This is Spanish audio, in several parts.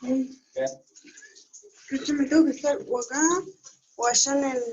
Yo me tengo que estar o acá o allá en el...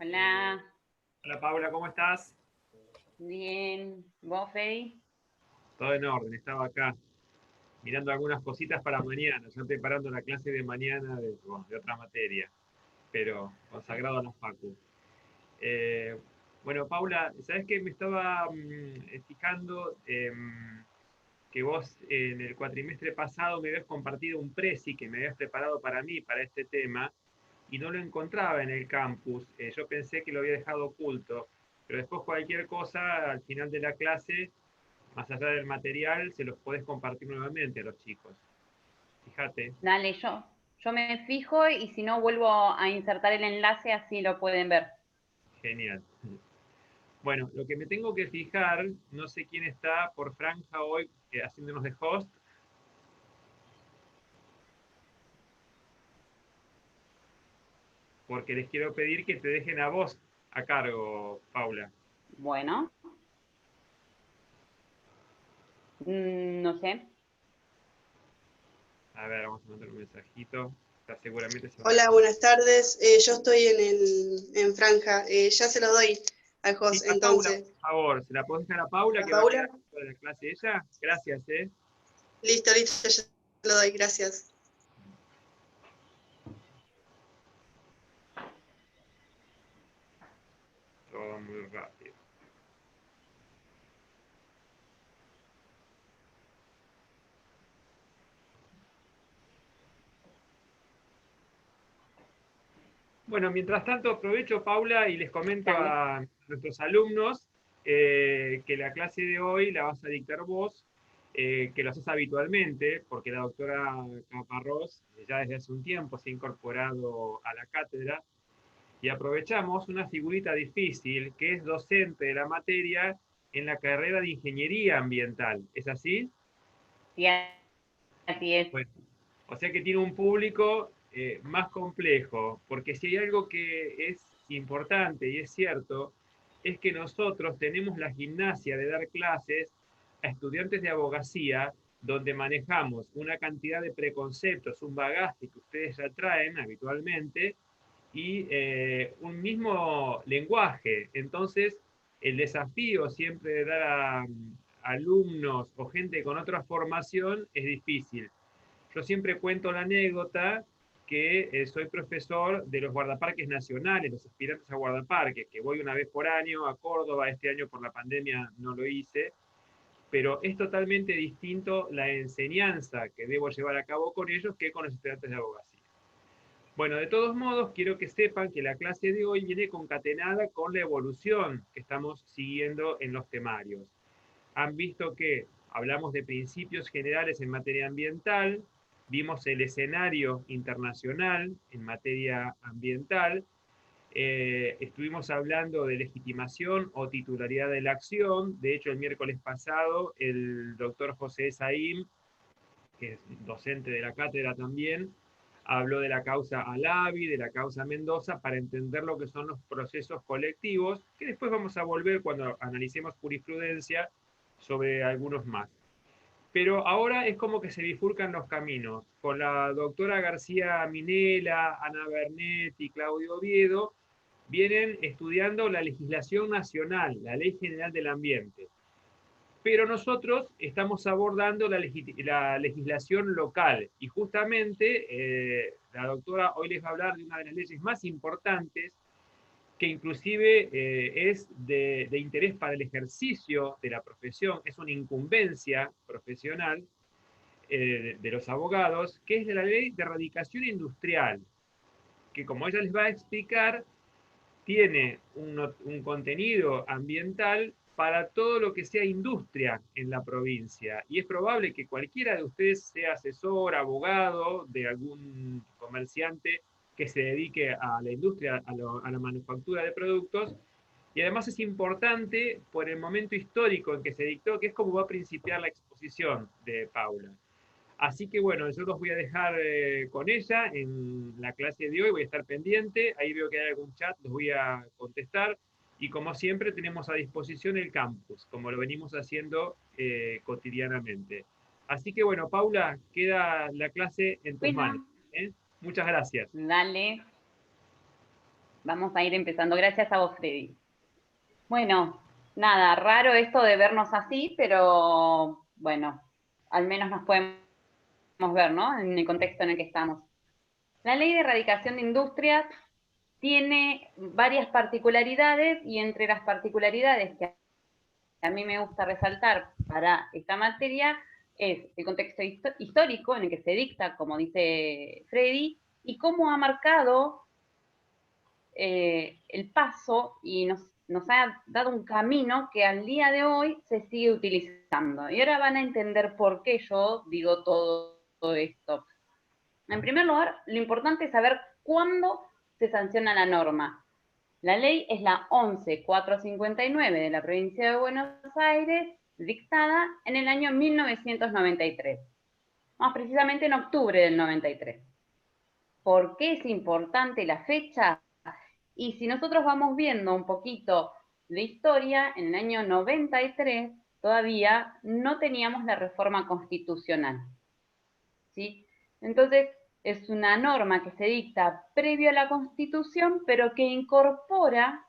Hola, Hola Paula, ¿cómo estás? bien. ¿Vos, Fede? Todo en orden, estaba acá mirando algunas cositas para mañana, ya preparando la clase de mañana de otra materia, pero consagrado a la Facu. Eh, bueno, Paula, ¿sabes qué? Me estaba fijando que vos en el cuatrimestre pasado me habías compartido un presi que me habías preparado para mí, para este tema, y no lo encontraba en el campus. Yo pensé que lo había dejado oculto, pero después cualquier cosa al final de la clase, más allá del material, se los podés compartir nuevamente a los chicos. Fíjate, Dale, yo me fijo y si no vuelvo a insertar el enlace, así lo pueden ver. genial. Bueno, lo que me tengo que fijar, no sé quién está por franja hoy haciéndonos de host, porque les quiero pedir que te dejen a vos a cargo, Paula. Bueno, no sé. A ver, vamos a mandar un mensajito. Ya seguramente se van a Hola, conectar. buenas tardes. Yo estoy en franja. Ya se lo doy al Sí, host, a Paula, entonces. por favor. ¿Se la podés dejar a Paula ¿A que va a Paula? quedar de la clase ella? Gracias, ¿eh? Listo, listo, ya se lo doy. Gracias. Todo muy rápido. Bueno, mientras tanto aprovecho, Paula, y les comento Dale. a nuestros alumnos que la clase de hoy la vas a dictar vos, que lo haces habitualmente, porque la doctora Caparrós ya desde hace un tiempo se ha incorporado a la cátedra, y aprovechamos una figurita difícil, que es docente de la materia en la carrera de Ingeniería Ambiental. ¿Es así? Sí, así es. Bueno, o sea que tiene un público más complejo, porque si hay algo que es importante y es cierto, es que nosotros tenemos la gimnasia de dar clases a estudiantes de abogacía donde manejamos una cantidad de preconceptos, un bagaje que ustedes ya traen habitualmente y un mismo lenguaje. Entonces, el desafío siempre de dar a alumnos o gente con otra formación es difícil. Yo siempre cuento la anécdota que soy profesor de los guardaparques nacionales, los aspirantes a guardaparques, que voy una vez por año a Córdoba, este año por la pandemia no lo hice, pero es totalmente distinto la enseñanza que debo llevar a cabo con ellos que con los estudiantes de abogacía. Bueno, de todos modos, quiero que sepan que la clase de hoy viene concatenada con la evolución que estamos siguiendo en los temarios. Han visto que hablamos de principios generales en materia ambiental, vimos el escenario internacional en materia ambiental, estuvimos hablando de legitimación o titularidad de la acción. De hecho, el miércoles pasado, el doctor José Saim, que es docente de la cátedra también, habló de la causa Alavi, de la causa Mendoza, para entender lo que son los procesos colectivos, que después vamos a volver cuando analicemos jurisprudencia sobre algunos más. Pero ahora es como que se bifurcan los caminos. Con la doctora García Minela, Ana Bernet y Claudio Oviedo, vienen estudiando la legislación nacional, la Ley General del Ambiente. Pero nosotros estamos abordando la legislación local y justamente la doctora hoy les va a hablar de una de las leyes más importantes que inclusive es de interés para el ejercicio de la profesión, es una incumbencia profesional de los abogados, que es de la ley de erradicación industrial, que como ella les va a explicar, tiene un contenido ambiental para todo lo que sea industria en la provincia. Y es probable que cualquiera de ustedes sea asesor, abogado de algún comerciante que se dedique a la industria, a la manufactura de productos. Y además es importante por el momento histórico en que se dictó, que es como va a principiar la exposición de Paula. Así que bueno, yo los voy a dejar con ella en la clase de hoy, voy a estar pendiente, ahí veo que hay algún chat, los voy a contestar y como siempre tenemos a disposición el campus, como lo venimos haciendo cotidianamente. Así que bueno, Paula, queda la clase en tus manos. Bueno, ¿Eh? Muchas gracias. dale. Vamos a ir empezando. Gracias a vos, Freddy. Bueno, nada, raro esto de vernos así, pero bueno, al menos nos podemos ver, ¿no? En el contexto en el que estamos. La Ley de Erradicación de Industrias tiene varias particularidades, y entre las particularidades que a mí me gusta resaltar para esta materia es el contexto histórico en el que se dicta, como dice Freddy, y cómo ha marcado el paso y nos ha dado un camino que al día de hoy se sigue utilizando. Y ahora van a entender por qué yo digo todo esto. En primer lugar, lo importante es saber cuándo se sanciona la norma. La ley es la 11459 de la provincia de Buenos Aires, dictada en el año 1993, más precisamente en octubre del 93. ¿Por qué es importante la fecha? Y si nosotros vamos viendo un poquito de historia, en el año 93 todavía no teníamos la reforma constitucional, ¿sí? Entonces, es una norma que se dicta previo a la Constitución, pero que incorpora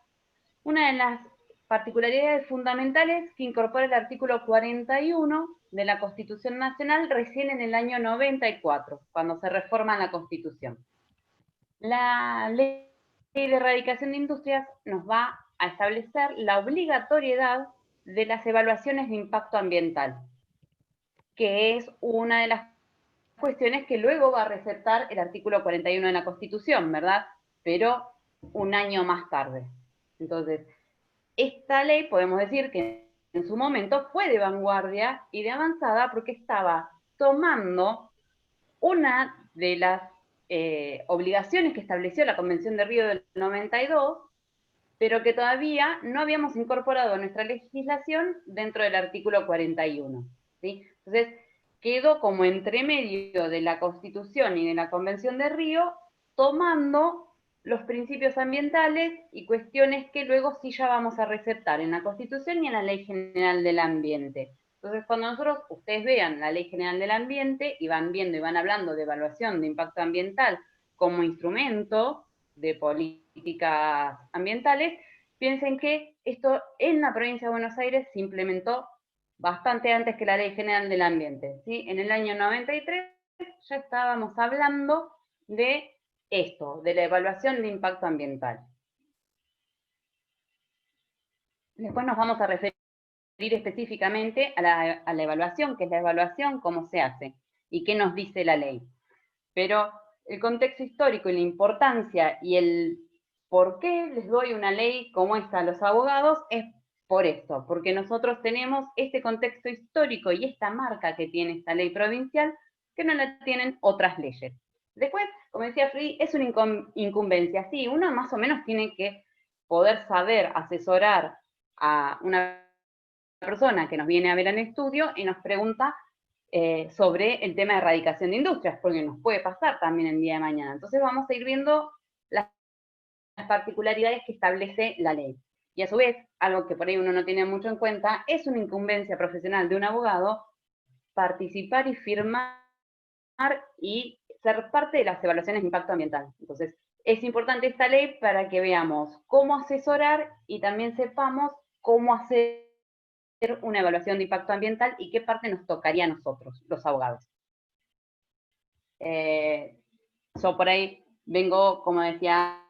una de las particularidades fundamentales que incorpora el artículo 41 de la Constitución Nacional recién en el año 94, cuando se reforma la Constitución. La Ley de Erradicación de Industrias nos va a establecer la obligatoriedad de las evaluaciones de impacto ambiental, que es una de las cuestiones que luego va a recetar el artículo 41 de la Constitución, ¿verdad? Pero un año más tarde. Entonces, esta ley podemos decir que en su momento fue de vanguardia y de avanzada porque estaba tomando una de las obligaciones que estableció la Convención de Río del 92, pero que todavía no habíamos incorporado a nuestra legislación dentro del artículo 41, ¿sí? Entonces, quedó como entremedio de la Constitución y de la Convención de Río, tomando los principios ambientales y cuestiones que luego sí ya vamos a recetar en la Constitución y en la Ley General del Ambiente. Entonces, cuando ustedes vean la Ley General del Ambiente y van viendo y van hablando de evaluación de impacto ambiental como instrumento de políticas ambientales, piensen que esto en la provincia de Buenos Aires se implementó bastante antes que la Ley General del Ambiente, ¿sí? En el año 93 ya estábamos hablando de esto, de la evaluación de impacto ambiental. Después nos vamos a referir específicamente a la evaluación, que es la evaluación, cómo se hace y qué nos dice la ley. Pero el contexto histórico y la importancia y el por qué les doy una ley como esta a los abogados es por esto, porque nosotros tenemos este contexto histórico y esta marca que tiene esta ley provincial que no la tienen otras leyes. Después, como decía Freddy, es una incumbencia. Sí, uno más o menos tiene que poder saber asesorar a una persona que nos viene a ver en el estudio y nos pregunta sobre el tema de erradicación de industrias, porque nos puede pasar también el día de mañana. Entonces vamos a ir viendo las particularidades que establece la ley. Y a su vez, algo que por ahí uno no tiene mucho en cuenta, es una incumbencia profesional de un abogado participar y firmar y ser parte de las evaluaciones de impacto ambiental. Entonces, es importante esta ley para que veamos cómo asesorar y también sepamos cómo hacer una evaluación de impacto ambiental y qué parte nos tocaría a nosotros, los abogados. Yo por ahí vengo, como decía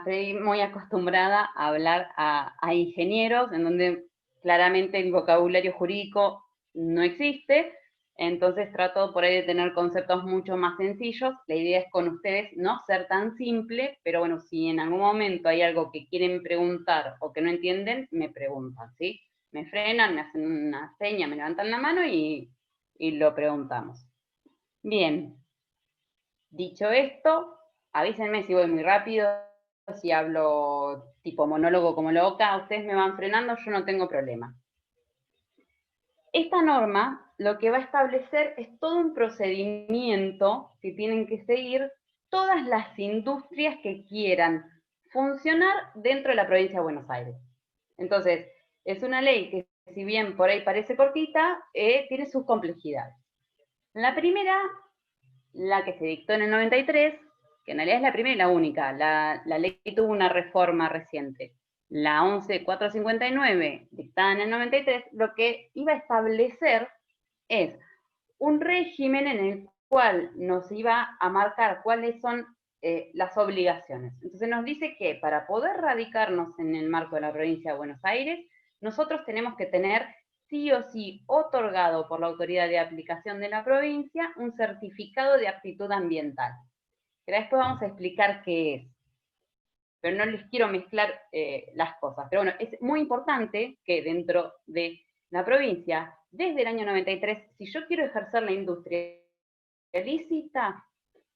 Freddy, muy acostumbrada a hablar a ingenieros, en donde claramente el vocabulario jurídico no existe, entonces trato por ahí de tener conceptos mucho más sencillos. La idea es con ustedes no ser tan simple, pero bueno, si en algún momento hay algo que quieren preguntar o que no entienden, me preguntan, ¿sí? Me frenan, me hacen una seña, me levantan la mano y lo preguntamos. Bien, dicho esto, avísenme si voy muy rápido, si hablo tipo monólogo como loca, ustedes me van frenando, yo no tengo problema. Esta norma lo que va a establecer es todo un procedimiento que tienen que seguir todas las industrias que quieran funcionar dentro de la provincia de Buenos Aires. Entonces, es una ley que, si bien por ahí parece cortita, tiene sus complejidades. La primera, la que se dictó en el 93, que en realidad es la primera y la única. La ley tuvo una reforma reciente. La 11.459, dictada en el 93, lo que iba a establecer es un régimen en el cual nos iba a marcar cuáles son las obligaciones. Entonces nos dice que para poder radicarnos en el marco de la provincia de Buenos Aires, nosotros tenemos que tener sí o sí otorgado por la autoridad de aplicación de la provincia un certificado de aptitud ambiental. Pero después vamos a explicar qué es. Pero no les quiero mezclar las cosas. Pero bueno, es muy importante que dentro de la provincia, desde el año 93, si yo quiero ejercer la industria lícita,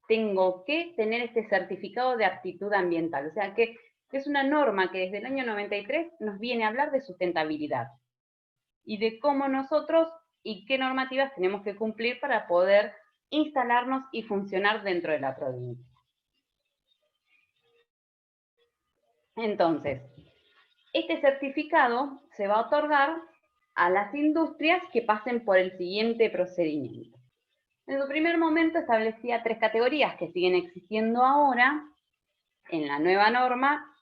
tengo que tener este certificado de aptitud ambiental. O sea que es una norma que desde el año 93 nos viene a hablar de sustentabilidad y de cómo nosotros y qué normativas tenemos que cumplir para poder instalarnos y funcionar dentro de la provincia. Entonces, este certificado se va a otorgar a las industrias que pasen por el siguiente procedimiento. En su primer momento establecía 3 categorías que siguen existiendo ahora en la nueva norma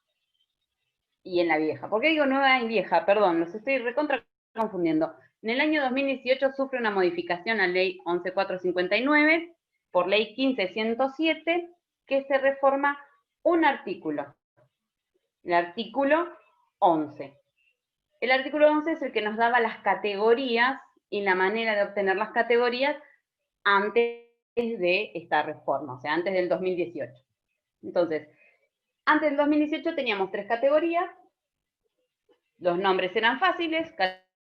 y en la vieja. ¿Por qué digo nueva y vieja? Perdón, los estoy recontra confundiendo. En el año 2018 sufre una modificación a ley 11.459 por ley 15.107 que se reforma un artículo. El artículo 11. El artículo 11 es el que nos daba las categorías y la manera de obtener las categorías antes de esta reforma, o sea, antes del 2018. Entonces, antes del 2018 teníamos 3 categorías, los nombres eran fáciles,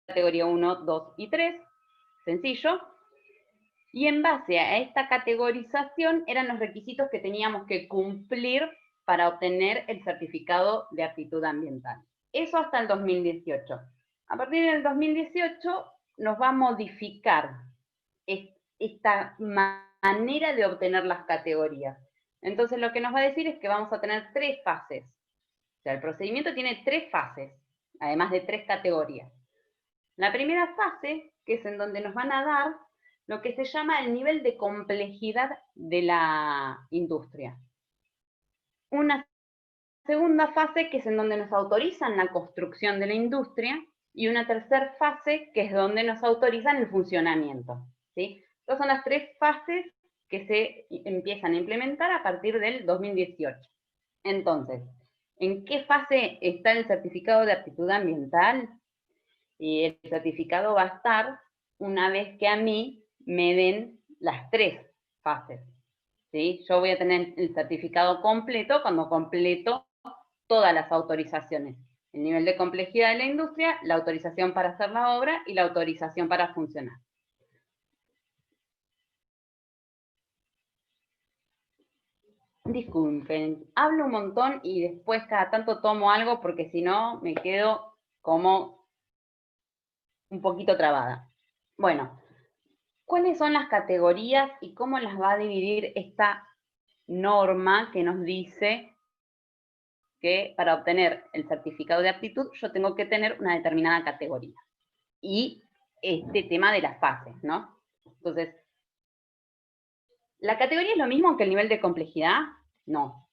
categoría 1, 2 y 3, sencillo, y en base a esta categorización eran los requisitos que teníamos que cumplir para obtener el certificado de aptitud ambiental. Eso hasta el 2018. A partir del 2018 nos va a modificar esta manera de obtener las categorías. Entonces lo que nos va a decir es que vamos a tener 3 fases. O sea, el procedimiento tiene 3 fases, además de 3 categorías. La primera fase, que es en donde nos van a dar lo que se llama el nivel de complejidad de la industria. Una segunda fase, que es en donde nos autorizan la construcción de la industria, y una tercera fase, que es donde nos autorizan el funcionamiento, ¿sí? Estas son las 3 fases que se empiezan a implementar a partir del 2018. Entonces, ¿en qué fase está el certificado de aptitud ambiental? Y el certificado va a estar una vez que a mí me den las 3 fases, ¿sí? Yo voy a tener el certificado completo cuando completo todas las autorizaciones. El nivel de complejidad de la industria, la autorización para hacer la obra y la autorización para funcionar. Disculpen, hablo un montón y después cada tanto tomo algo porque si no me quedo como un poquito trabada. Bueno, ¿cuáles son las categorías y cómo las va a dividir esta norma que nos dice que para obtener el certificado de aptitud yo tengo que tener una determinada categoría? Y este tema de las fases, ¿no? Entonces, ¿la categoría es lo mismo que el nivel de complejidad? No.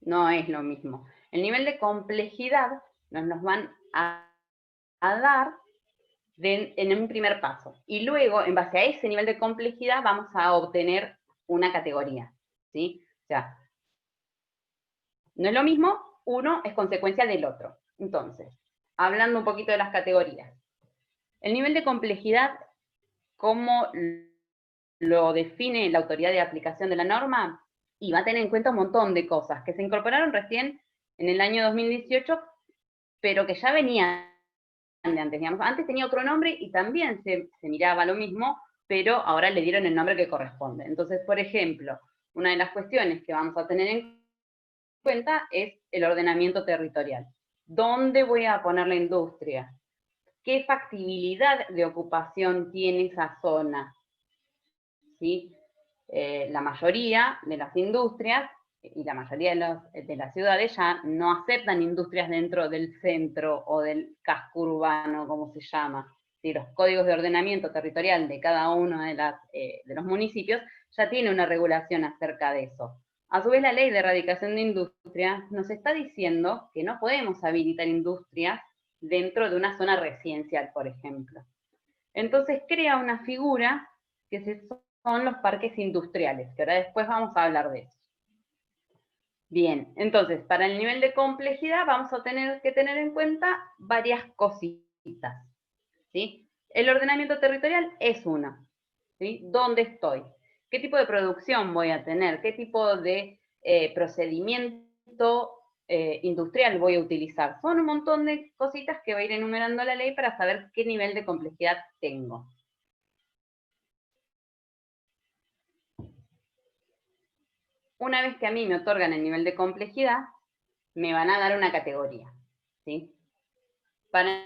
No es lo mismo. El nivel de complejidad nos van a dar en un primer paso. Y luego, en base a ese nivel de complejidad, vamos a obtener una categoría, ¿sí? O sea, no es lo mismo, uno es consecuencia del otro. Entonces, hablando un poquito de las categorías. El nivel de complejidad, ¿cómo lo define la autoridad de aplicación de la norma? Y va a tener en cuenta un montón de cosas que se incorporaron recién en el año 2018, pero que ya venían de antes, digamos. Antes tenía otro nombre y también se miraba lo mismo, pero ahora le dieron el nombre que corresponde. Entonces, por ejemplo, una de las cuestiones que vamos a tener en cuenta es el ordenamiento territorial. ¿Dónde voy a poner la industria? ¿Qué factibilidad de ocupación tiene esa zona? ¿Sí? La mayoría de las industrias y la mayoría de las ciudades ya no aceptan industrias dentro del centro o del casco urbano, como se llama, los códigos de ordenamiento territorial de cada uno de los municipios ya tiene una regulación acerca de eso. A su vez, la ley de erradicación de industria nos está diciendo que no podemos habilitar industrias dentro de una zona residencial, por ejemplo. Entonces crea una figura que son los parques industriales, que ahora después vamos a hablar de eso. Bien, entonces, para el nivel de complejidad vamos a tener que tener en cuenta varias cositas, ¿sí? El ordenamiento territorial es uno, ¿sí? ¿Dónde estoy? ¿Qué tipo de producción voy a tener? ¿Qué tipo de procedimiento industrial voy a utilizar? Son un montón de cositas que va a ir enumerando la ley para saber qué nivel de complejidad tengo. Una vez que a mí me otorgan el nivel de complejidad, me van a dar una categoría, ¿sí? Para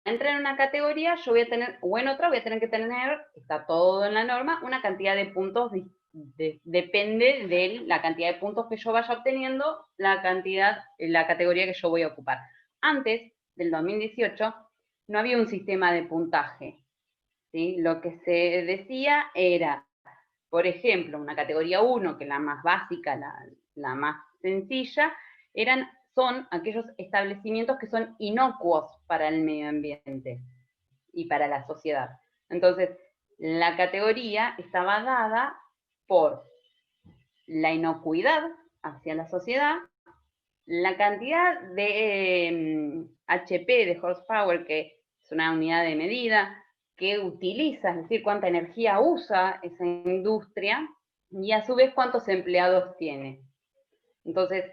entrar en una categoría, yo voy a tener, o en otra voy a tener que tener, está todo en la norma, una cantidad de puntos, depende de la cantidad de puntos que yo vaya obteniendo, la categoría que yo voy a ocupar. Antes del 2018, no había un sistema de puntaje, ¿sí? Lo que se decía era, por ejemplo, una categoría 1, que es la más básica, la más sencilla, son aquellos establecimientos que son inocuos para el medio ambiente y para la sociedad. Entonces, la categoría estaba dada por la inocuidad hacia la sociedad, la cantidad de HP, de horsepower, que es una unidad de medida, que utiliza, es decir, cuánta energía usa esa industria, y a su vez cuántos empleados tiene. Entonces,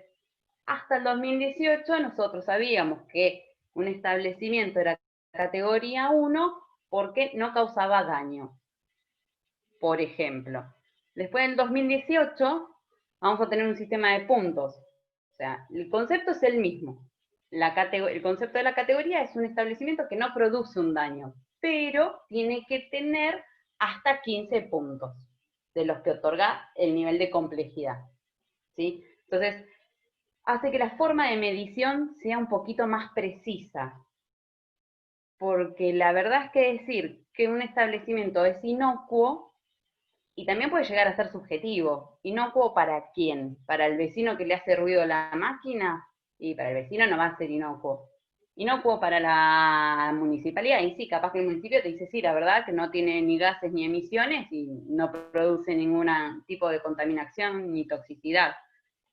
hasta el 2018 nosotros sabíamos que un establecimiento era categoría 1 porque no causaba daño, por ejemplo. Después del 2018 vamos a tener un sistema de puntos. O sea, el concepto es el mismo. El concepto de la categoría es un establecimiento que no produce un daño, pero tiene que tener hasta 15 puntos de los que otorga el nivel de complejidad, ¿sí? Entonces, hace que la forma de medición sea un poquito más precisa, porque la verdad es que decir que un establecimiento es inocuo, y también puede llegar a ser subjetivo. ¿Inocuo para quién? ¿Para el vecino que le hace ruido la máquina? Y para el vecino no va a ser inocuo. Inocuo para la municipalidad, y sí, capaz que el municipio te dice, sí, la verdad que no tiene ni gases ni emisiones y no produce ningún tipo de contaminación ni toxicidad.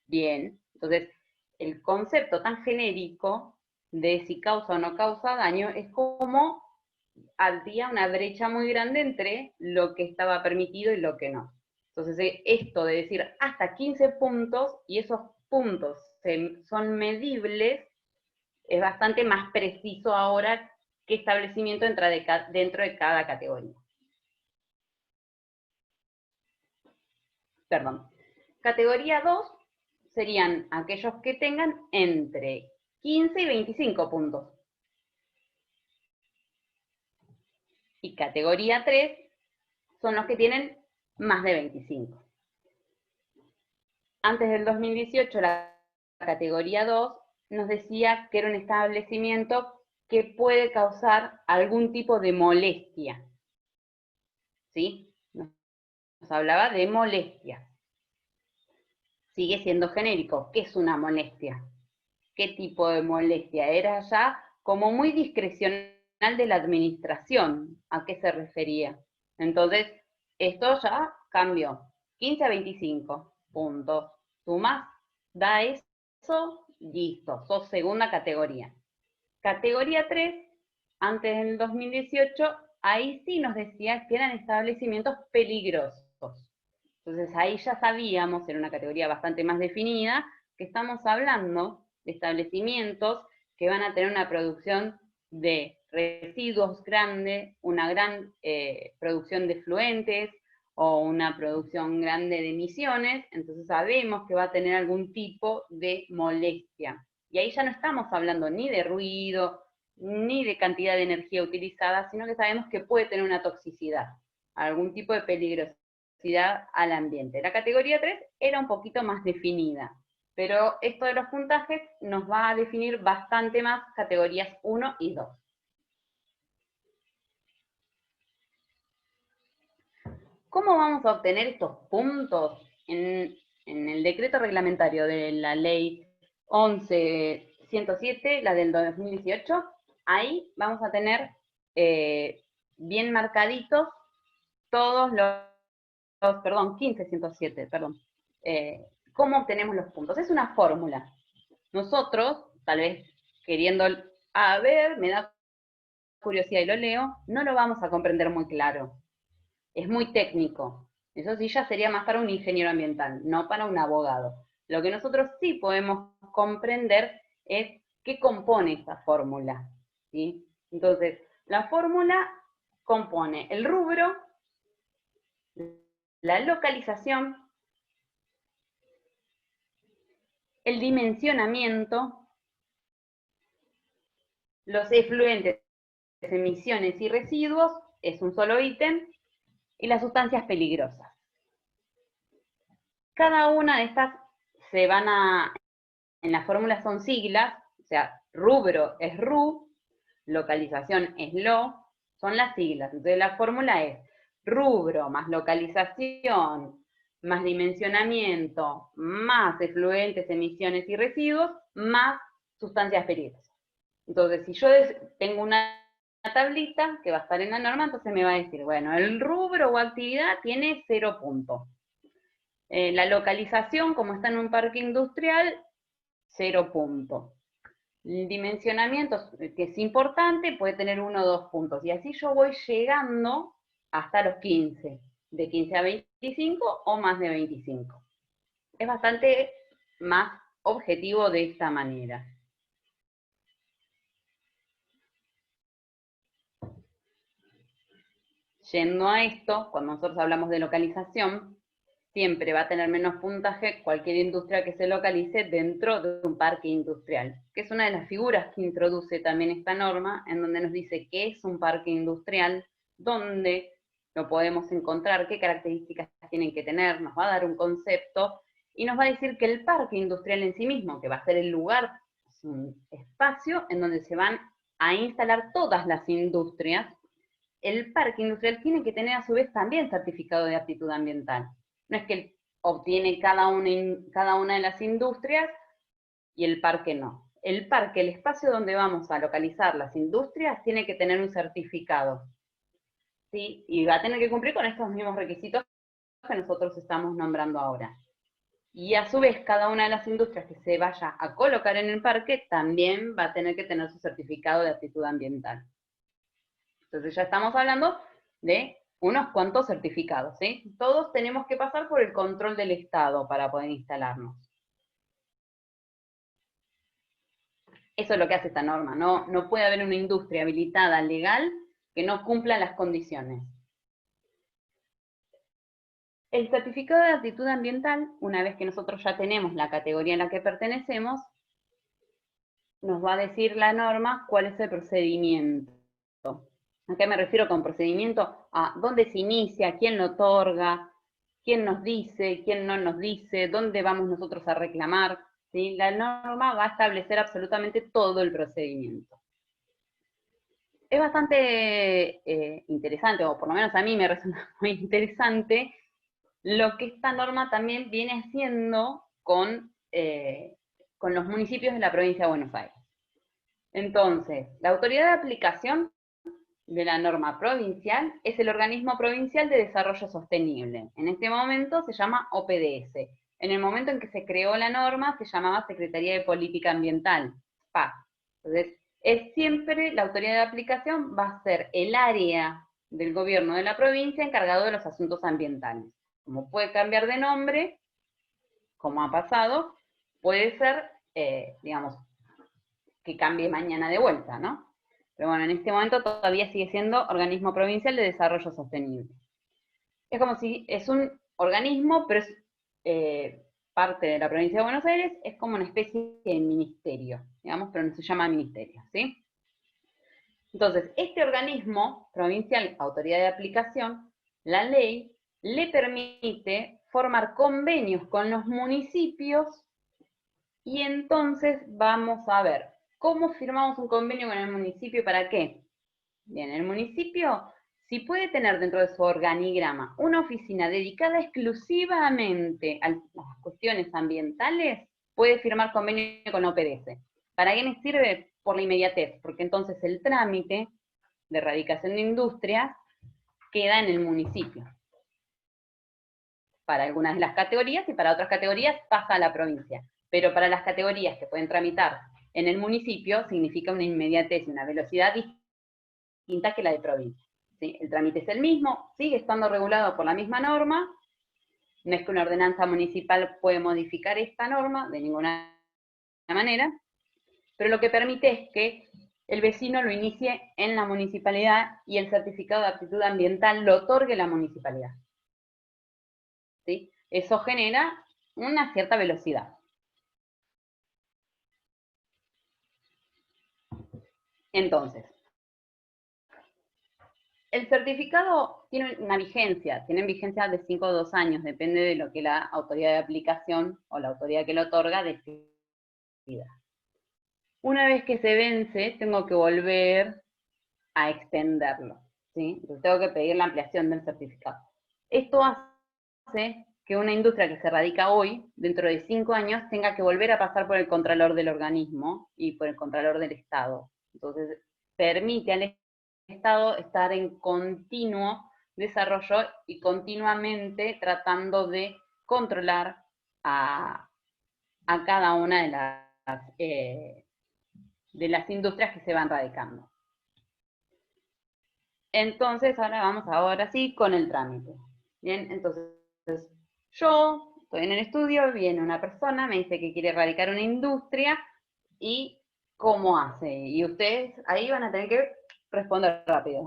Bien, entonces el concepto tan genérico de si causa o no causa daño es como había una brecha muy grande entre lo que estaba permitido y lo que no. Entonces, esto de decir hasta 15 puntos, y esos puntos son medibles, es bastante más preciso ahora qué establecimiento entra dentro de cada categoría. Perdón. Categoría 2 serían aquellos que tengan entre 15 y 25 puntos. Y categoría 3 son los que tienen más de 25. Antes del 2018, la categoría 2 nos decía que era un establecimiento que puede causar algún tipo de molestia, ¿sí? Nos hablaba de molestia. Sigue siendo genérico. ¿Qué es una molestia? ¿Qué tipo de molestia? Era ya como muy discrecional de la administración. ¿A qué se refería? Entonces, esto ya cambió. 15 a 25 puntos. Sumás, da eso, listo. Sos segunda categoría. Categoría 3, antes del 2018, ahí sí nos decía que eran establecimientos peligrosos. Entonces ahí ya sabíamos, era una categoría bastante más definida, que estamos hablando de establecimientos que van a tener una producción de residuos grande, una gran producción de fluentes o una producción grande de emisiones, entonces sabemos que va a tener algún tipo de molestia. Y ahí ya no estamos hablando ni de ruido, ni de cantidad de energía utilizada, sino que sabemos que puede tener una toxicidad, algún tipo de peligrosidad al ambiente. La categoría 3 era un poquito más definida, pero esto de los puntajes nos va a definir bastante más categorías 1 y 2. ¿Cómo vamos a obtener estos puntos? En el decreto reglamentario de la ley 11.107, la del 2018, ahí vamos a tener bien marcaditos todos perdón, 15.107, perdón. ¿Cómo obtenemos los puntos? Es una fórmula. Nosotros, tal vez queriendo, a ver, me da curiosidad y lo leo, no lo vamos a comprender muy claro. Es muy técnico. Eso sí ya sería más para un ingeniero ambiental, no para un abogado. Lo que nosotros sí podemos comprender es qué compone esta fórmula, ¿sí? Entonces, la fórmula compone el rubro, la localización, el dimensionamiento, los efluentes, emisiones y residuos, es un solo ítem, y las sustancias peligrosas. Cada una de estas en la fórmula son siglas, o sea, rubro es RU, localización es LO, son las siglas. Entonces la fórmula es rubro más localización, más dimensionamiento, más efluentes, emisiones y residuos, más sustancias peligrosas. Entonces, si yo tengo una tablita que va a estar en la norma, entonces me va a decir, bueno, el rubro o actividad tiene 0 puntos. La localización, como está en un parque industrial, 0 puntos. El dimensionamiento, que es importante, puede tener 1 o 2 puntos. Y así yo voy llegando hasta los 15. De 15 a 25 o más de 25. Es bastante más objetivo de esta manera. Yendo a esto, cuando nosotros hablamos de localización, siempre va a tener menos puntaje cualquier industria que se localice dentro de un parque industrial, que es una de las figuras que introduce también esta norma, en donde nos dice qué es un parque industrial, dónde lo podemos encontrar, qué características tienen que tener, nos va a dar un concepto, y nos va a decir que el parque industrial en sí mismo, que va a ser el lugar, es un espacio en donde se van a instalar todas las industrias, el parque industrial tiene que tener a su vez también certificado de aptitud ambiental. No es que obtiene cada una de las industrias y el parque no. El parque, el espacio donde vamos a localizar las industrias, tiene que tener un certificado, ¿sí? Y va a tener que cumplir con estos mismos requisitos que nosotros estamos nombrando ahora. Y a su vez, cada una de las industrias que se vaya a colocar en el parque también va a tener que tener su certificado de aptitud ambiental. Entonces ya estamos hablando de unos cuantos certificados, ¿sí? Todos tenemos que pasar por el control del Estado para poder instalarnos. Eso es lo que hace esta norma. No puede haber una industria habilitada legal que no cumpla las condiciones. El certificado de aptitud ambiental, una vez que nosotros ya tenemos la categoría en la que pertenecemos, nos va a decir la norma cuál es el procedimiento. ¿A qué me refiero con procedimiento? A dónde se inicia, quién lo otorga, quién nos dice, quién no nos dice, dónde vamos nosotros a reclamar, ¿sí? La norma va a establecer absolutamente todo el procedimiento. Es bastante interesante, o por lo menos a mí me resulta muy interesante, lo que esta norma también viene haciendo con los municipios de la provincia de Buenos Aires. Entonces, la autoridad de aplicación de la norma provincial es el Organismo Provincial de Desarrollo Sostenible. En este momento se llama OPDS. En el momento en que se creó la norma se llamaba Secretaría de Política Ambiental, SPA. Entonces, es siempre la autoridad de aplicación va a ser el área del gobierno de la provincia encargado de los asuntos ambientales. Como puede cambiar de nombre, como ha pasado, puede ser, digamos, que cambie mañana de vuelta, ¿no? Pero bueno, en este momento todavía sigue siendo Organismo Provincial de Desarrollo Sostenible. Es como si es un organismo, pero es parte de la provincia de Buenos Aires, es como una especie de ministerio, digamos, pero no se llama ministerio, ¿sí? Entonces, este organismo provincial, autoridad de aplicación, la ley le permite formar convenios con los municipios y entonces vamos a ver ¿cómo firmamos un convenio con el municipio? ¿Para qué? Bien, el municipio si puede tener dentro de su organigrama una oficina dedicada exclusivamente a las cuestiones ambientales, puede firmar convenio con OPDS. ¿Para qué me sirve? Por la inmediatez, porque entonces el trámite de erradicación de industrias queda en el municipio. Para algunas de las categorías y para otras categorías pasa a la provincia. Pero para las categorías que pueden tramitar en el municipio significa una inmediatez y una velocidad distinta que la de provincia. ¿Sí? El trámite es el mismo, sigue estando regulado por la misma norma, no es que una ordenanza municipal puede modificar esta norma de ninguna manera, pero lo que permite es que el vecino lo inicie en la municipalidad y el certificado de aptitud ambiental lo otorgue la municipalidad. ¿Sí? Eso genera una cierta velocidad. Entonces, el certificado tiene una vigencia, tienen vigencia de 5 o 2 años, depende de lo que la autoridad de aplicación o la autoridad que lo otorga decida. Una vez que se vence, tengo que volver a extenderlo, ¿sí? Entonces tengo que pedir la ampliación del certificado. Esto hace que una industria que se radica hoy, dentro de 5 años, tenga que volver a pasar por el contralor del organismo y por el contralor del Estado. Entonces, permite al Estado estar en continuo desarrollo y continuamente tratando de controlar a cada una de las industrias que se van radicando. Entonces, ahora sí con el trámite. Bien, entonces, yo estoy en el estudio, viene una persona, me dice que quiere radicar una industria y cómo hace. Y ustedes ahí van a tener que responder rápido.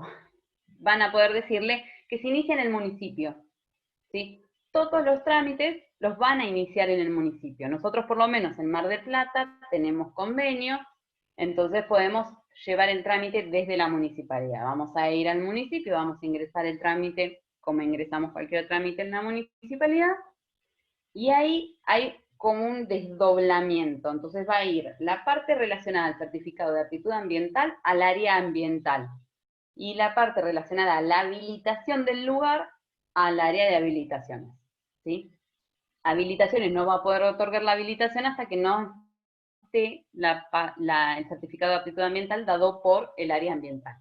Van a poder decirle que se inicia en el municipio, ¿sí? Todos los trámites los van a iniciar en el municipio. Nosotros, por lo menos en Mar del Plata, tenemos convenio, entonces podemos llevar el trámite desde la municipalidad. Vamos a ir al municipio, vamos a ingresar el trámite como ingresamos cualquier trámite en la municipalidad, y ahí hay como un desdoblamiento. Entonces va a ir la parte relacionada al certificado de aptitud ambiental al área ambiental, y la parte relacionada a la habilitación del lugar al área de habilitaciones, ¿sí? Habilitaciones no va a poder otorgar la habilitación hasta que no esté el certificado de aptitud ambiental dado por el área ambiental.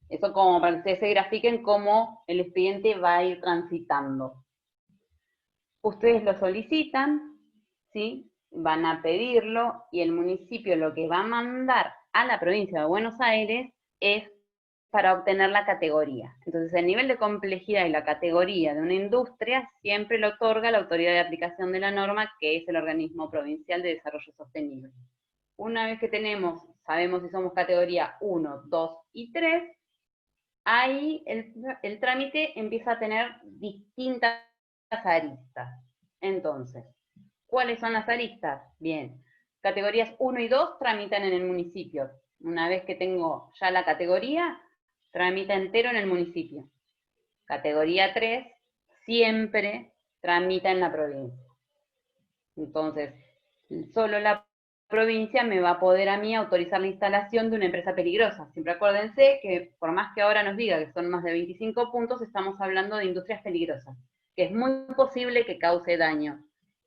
Eso como para que ustedes se grafiquen cómo el expediente va a ir transitando. Ustedes lo solicitan, ¿sí? Van a pedirlo y el municipio lo que va a mandar a la provincia de Buenos Aires es para obtener la categoría. Entonces, el nivel de complejidad y la categoría de una industria siempre lo otorga la autoridad de aplicación de la norma, que es el organismo provincial de desarrollo sostenible. Una vez que sabemos si somos categoría 1, 2 y 3, ahí el trámite empieza a tener distintas aristas. Entonces, ¿cuáles son las aristas? Bien, categorías 1 y 2 tramitan en el municipio. Una vez que tengo ya la categoría, tramita entero en el municipio. Categoría 3, siempre tramita en la provincia. Entonces, solo la provincia me va a poder a mí autorizar la instalación de una empresa peligrosa. Siempre acuérdense que por más que ahora nos diga que son más de 25 puntos, estamos hablando de industrias peligrosas, que es muy posible que cause daño.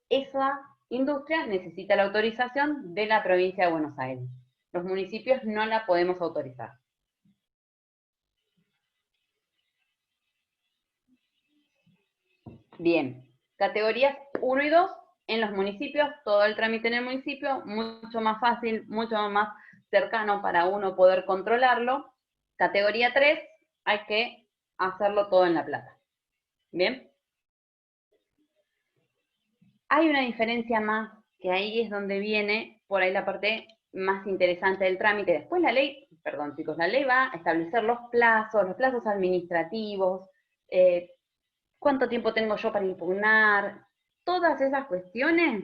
Esa industria necesita la autorización de la provincia de Buenos Aires. Los municipios no la podemos autorizar. Bien, categorías 1 y 2 en los municipios, todo el trámite en el municipio, mucho más fácil, mucho más cercano para uno poder controlarlo. Categoría 3, hay que hacerlo todo en La Plata. Bien. Hay una diferencia más, que ahí es donde viene por ahí la parte más interesante del trámite. Después la ley va a establecer los plazos administrativos, cuánto tiempo tengo yo para impugnar, todas esas cuestiones.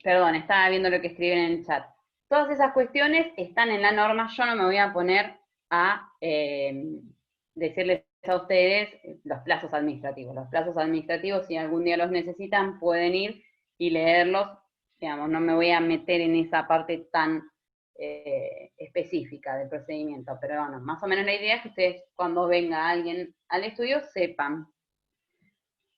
Perdón, estaba viendo lo que escriben en el chat. Todas esas cuestiones están en la norma, yo no me voy a poner a decirles a ustedes los plazos administrativos. Los plazos administrativos, si algún día los necesitan, pueden ir y leerlos. Digamos, no me voy a meter en esa parte tan específica del procedimiento, pero bueno, más o menos la idea es que ustedes cuando venga alguien al estudio sepan.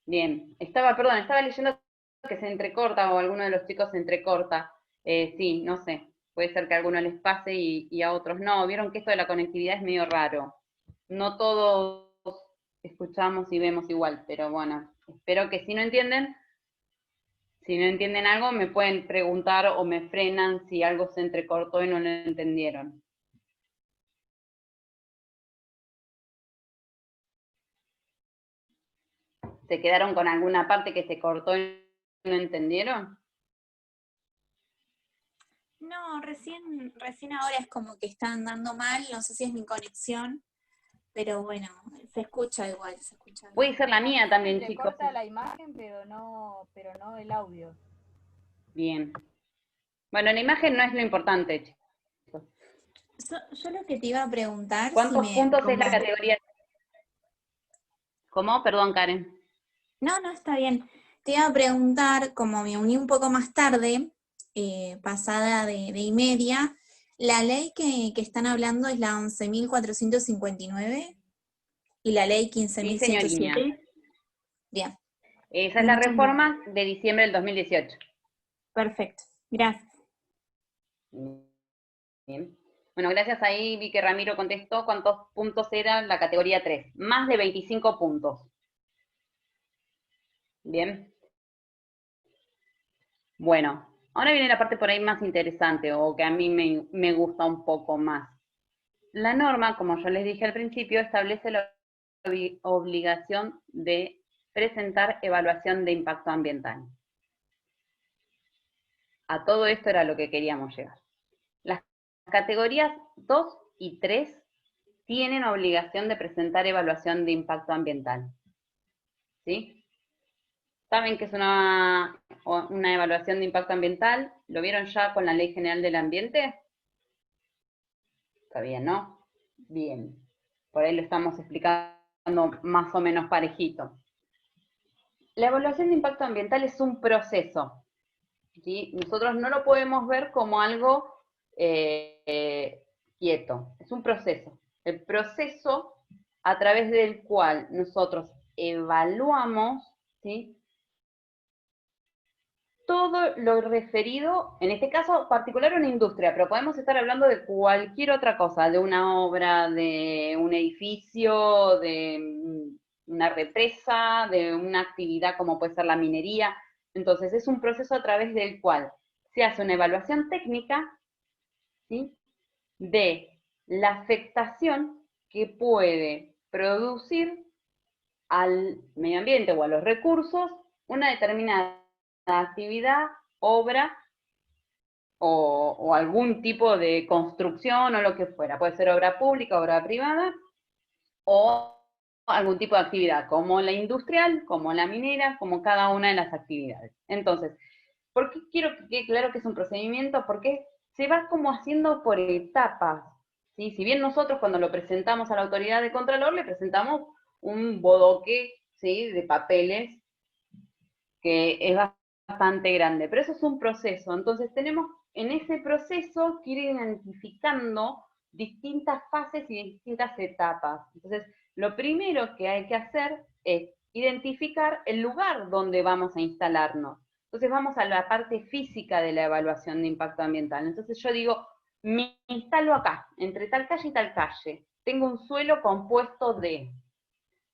Bien, estaba leyendo que se entrecorta, o alguno de los chicos se entrecorta. Sí, no sé, puede ser que a algunos les pase y a otros no. Vieron que esto de la conectividad es medio raro. No todos escuchamos y vemos igual, pero bueno, espero que si no entienden algo, me pueden preguntar o me frenan si algo se entrecortó y no lo entendieron. ¿Se quedaron con alguna parte que se cortó y no entendieron? No, recién ahora es como que está andando mal, no sé si es mi conexión, pero bueno, se escucha igual, se escucha bien. Puede ser la mía también, Se chicos. corta la imagen, pero no el audio. Bien. Bueno, la imagen no es lo importante, chicos. Yo lo que te iba a preguntar, ¿Cuántos si puntos es la categoría? ¿Cómo? Perdón, Karen. No, está bien. Te iba a preguntar, como me uní un poco más tarde, pasada de y media, la ley que están hablando es la 11.459 y la ley Sí, señorina. 15.107. Bien. Esa es la reforma de diciembre del 2018. Perfecto, gracias. Bien. Bueno, gracias, ahí vi que Ramiro contestó cuántos puntos era la categoría 3. Más de 25 puntos. Bien. Bueno, ahora viene la parte por ahí más interesante, o que a mí me gusta un poco más. La norma, como yo les dije al principio, establece la obligación de presentar evaluación de impacto ambiental. A todo esto era lo que queríamos llegar. Las categorías 2 y 3 tienen obligación de presentar evaluación de impacto ambiental. ¿Sí? ¿Saben qué es una evaluación de impacto ambiental? ¿Lo vieron ya con la Ley General del Ambiente? Está bien, ¿no? Bien. Por ahí lo estamos explicando más o menos parejito. La evaluación de impacto ambiental es un proceso, ¿sí? Nosotros no lo podemos ver como algo quieto, es un proceso. El proceso a través del cual nosotros evaluamos, ¿sí?, todo lo referido, en este caso particular, a una industria, pero podemos estar hablando de cualquier otra cosa, de una obra, de un edificio, de una represa, de una actividad como puede ser la minería. Entonces es un proceso a través del cual se hace una evaluación técnica, ¿sí?, de la afectación que puede producir al medio ambiente o a los recursos una determinada actividad, obra o algún tipo de construcción o lo que fuera. Puede ser obra pública, obra privada o algún tipo de actividad, como la industrial, como la minera, como cada una de las actividades. Entonces, ¿por qué quiero que quede claro que es un procedimiento? Porque se va como haciendo por etapas, ¿sí? Si bien nosotros cuando lo presentamos a la autoridad de Contralor le presentamos un bodoque, ¿sí?, de papeles que es bastante grande, pero eso es un proceso. Entonces tenemos en ese proceso que ir identificando distintas fases y distintas etapas. Entonces, lo primero que hay que hacer es identificar el lugar donde vamos a instalarnos. Entonces vamos a la parte física de la evaluación de impacto ambiental. Entonces yo digo, me instalo acá, entre tal calle y tal calle. Tengo un suelo compuesto de,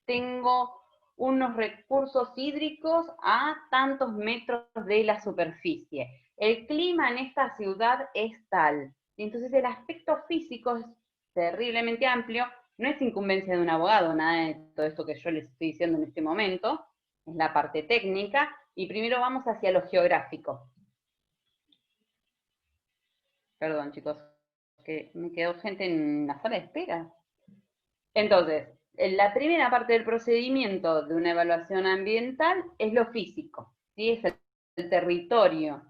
tengo unos recursos hídricos a tantos metros de la superficie. El clima en esta ciudad es tal. Entonces el aspecto físico es terriblemente amplio, no es incumbencia de un abogado, nada de todo esto que yo les estoy diciendo en este momento, es la parte técnica, y primero vamos hacia lo geográfico. Perdón, chicos, que me quedó gente en la sala de espera. Entonces, la primera parte del procedimiento de una evaluación ambiental es lo físico, ¿sí? Es el territorio,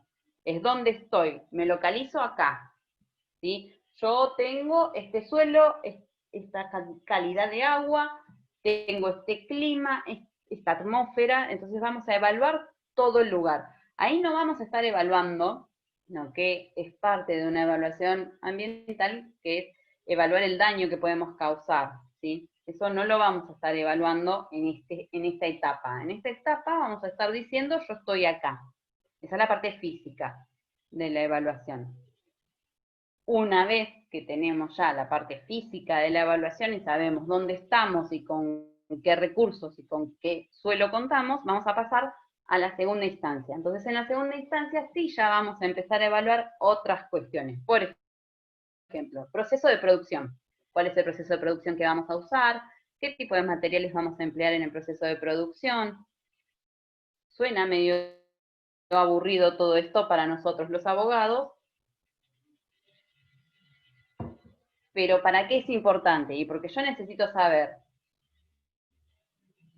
es dónde estoy, me localizo acá, ¿sí? Yo tengo este suelo, esta calidad de agua, tengo este clima, esta atmósfera, entonces vamos a evaluar todo el lugar. Ahí no vamos a estar evaluando sino que es parte de una evaluación ambiental, que es evaluar el daño que podemos causar, ¿sí? Eso no lo vamos a estar evaluando en esta etapa. En esta etapa vamos a estar diciendo, yo estoy acá. Esa es la parte física de la evaluación. Una vez que tenemos ya la parte física de la evaluación y sabemos dónde estamos y con qué recursos y con qué suelo contamos, vamos a pasar a la segunda instancia. Entonces, en la segunda instancia sí ya vamos a empezar a evaluar otras cuestiones. Por ejemplo, proceso de producción. ¿Cuál es el proceso de producción que vamos a usar? ¿Qué tipo de materiales vamos a emplear en el proceso de producción? Suena medio aburrido todo esto para nosotros los abogados, pero ¿para qué es importante? Y porque yo necesito saber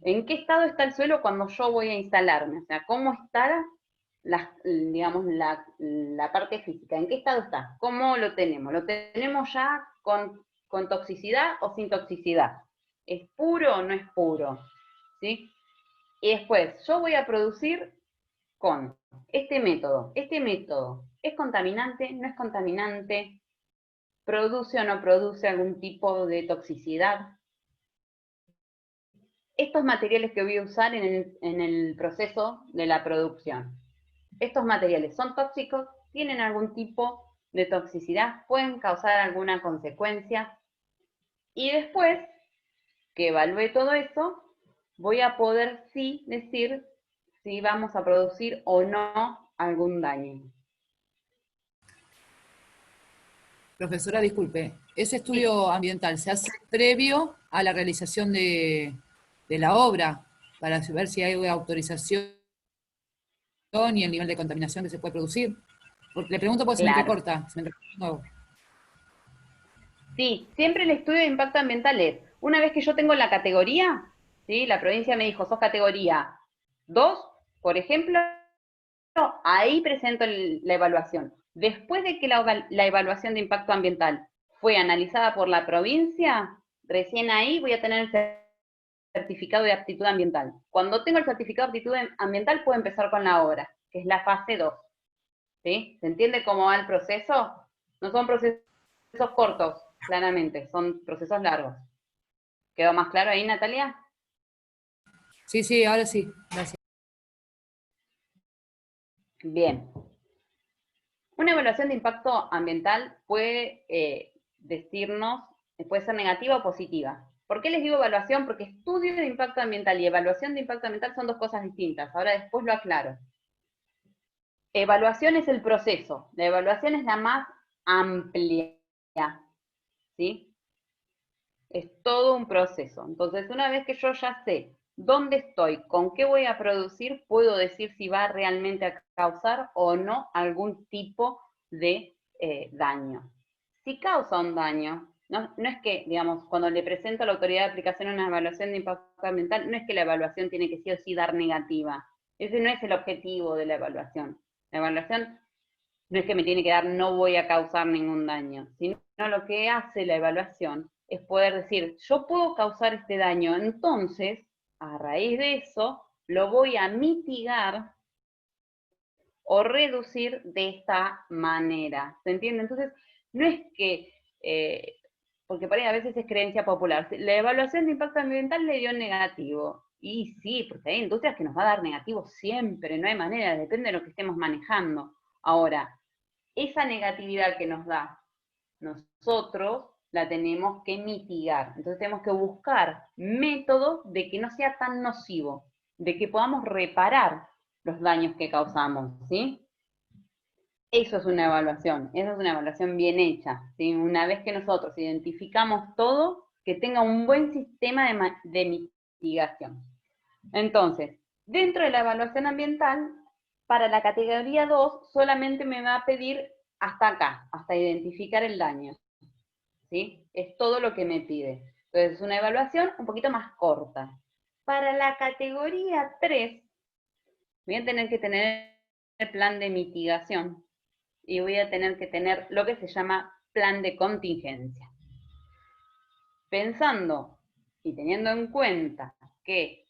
en qué estado está el suelo cuando yo voy a instalarme, o sea, cómo está digamos, la parte física, en qué estado está, cómo lo tenemos ya con toxicidad o sin toxicidad, ¿es puro o no es puro? ¿Sí? Y después, yo voy a producir con este método ¿es contaminante? ¿No es contaminante? ¿Produce o no produce algún tipo de toxicidad? Estos materiales que voy a usar en el proceso de la producción, ¿estos materiales son tóxicos? ¿Tienen algún tipo de toxicidad? ¿Pueden causar alguna consecuencia? Y después que evalúe todo eso, voy a poder sí decir si vamos a producir o no algún daño. Profesora, disculpe, ¿ese estudio ambiental se hace previo a la realización de la obra para ver si hay autorización y el nivel de contaminación que se puede producir? Porque le pregunto porque se me Claro. entrecorta, de nuevo. Sí, siempre el estudio de impacto ambiental es, una vez que yo tengo la categoría, ¿sí? La provincia me dijo, sos categoría 2, por ejemplo, ahí presento la evaluación. Después de que la evaluación de impacto ambiental fue analizada por la provincia, recién ahí voy a tener el certificado de aptitud ambiental. Cuando tengo el certificado de aptitud ambiental, puedo empezar con la obra, que es la fase 2. ¿Sí? ¿Se entiende cómo va el proceso? No son procesos cortos, claramente, son procesos largos. ¿Quedó más claro ahí, Natalia? Sí, sí, ahora sí, gracias. Bien. Una evaluación de impacto ambiental puede decirnos, puede ser negativa o positiva. ¿Por qué les digo evaluación? Porque estudio de impacto ambiental y evaluación de impacto ambiental son dos cosas distintas. Ahora después lo aclaro. Evaluación es el proceso. La evaluación es la más amplia, ¿sí? Es todo un proceso. Entonces, una vez que yo ya sé dónde estoy, con qué voy a producir, puedo decir si va realmente a causar o no algún tipo de daño. Si causa un daño, no es que, digamos, cuando le presento a la autoridad de aplicación una evaluación de impacto ambiental, no es que la evaluación tiene que sí o sí dar negativa. Ese no es el objetivo de la evaluación. La evaluación no es que me tiene que dar no voy a causar ningún daño, sino lo que hace la evaluación es poder decir, yo puedo causar este daño, entonces, a raíz de eso, lo voy a mitigar o reducir de esta manera. ¿Se entiende? Entonces, no es que, porque por ahí a veces es creencia popular, la evaluación de impacto ambiental le dio negativo. Y sí, porque hay industrias que nos va a dar negativo siempre, no hay manera, depende de lo que estemos manejando. Ahora, esa negatividad que nos da nosotros la tenemos que mitigar. Entonces tenemos que buscar métodos de que no sea tan nocivo, de que podamos reparar los daños que causamos, ¿sí? Eso es una evaluación bien hecha, ¿sí? Una vez que nosotros identificamos todo, que tenga un buen sistema de mitigación. Entonces, dentro de la evaluación ambiental, para la categoría 2, solamente me va a pedir hasta acá, hasta identificar el daño. ¿Sí? Es todo lo que me pide. Entonces, es una evaluación un poquito más corta. Para la categoría 3, voy a tener que tener el plan de mitigación y voy a tener que tener lo que se llama plan de contingencia. Pensando y teniendo en cuenta que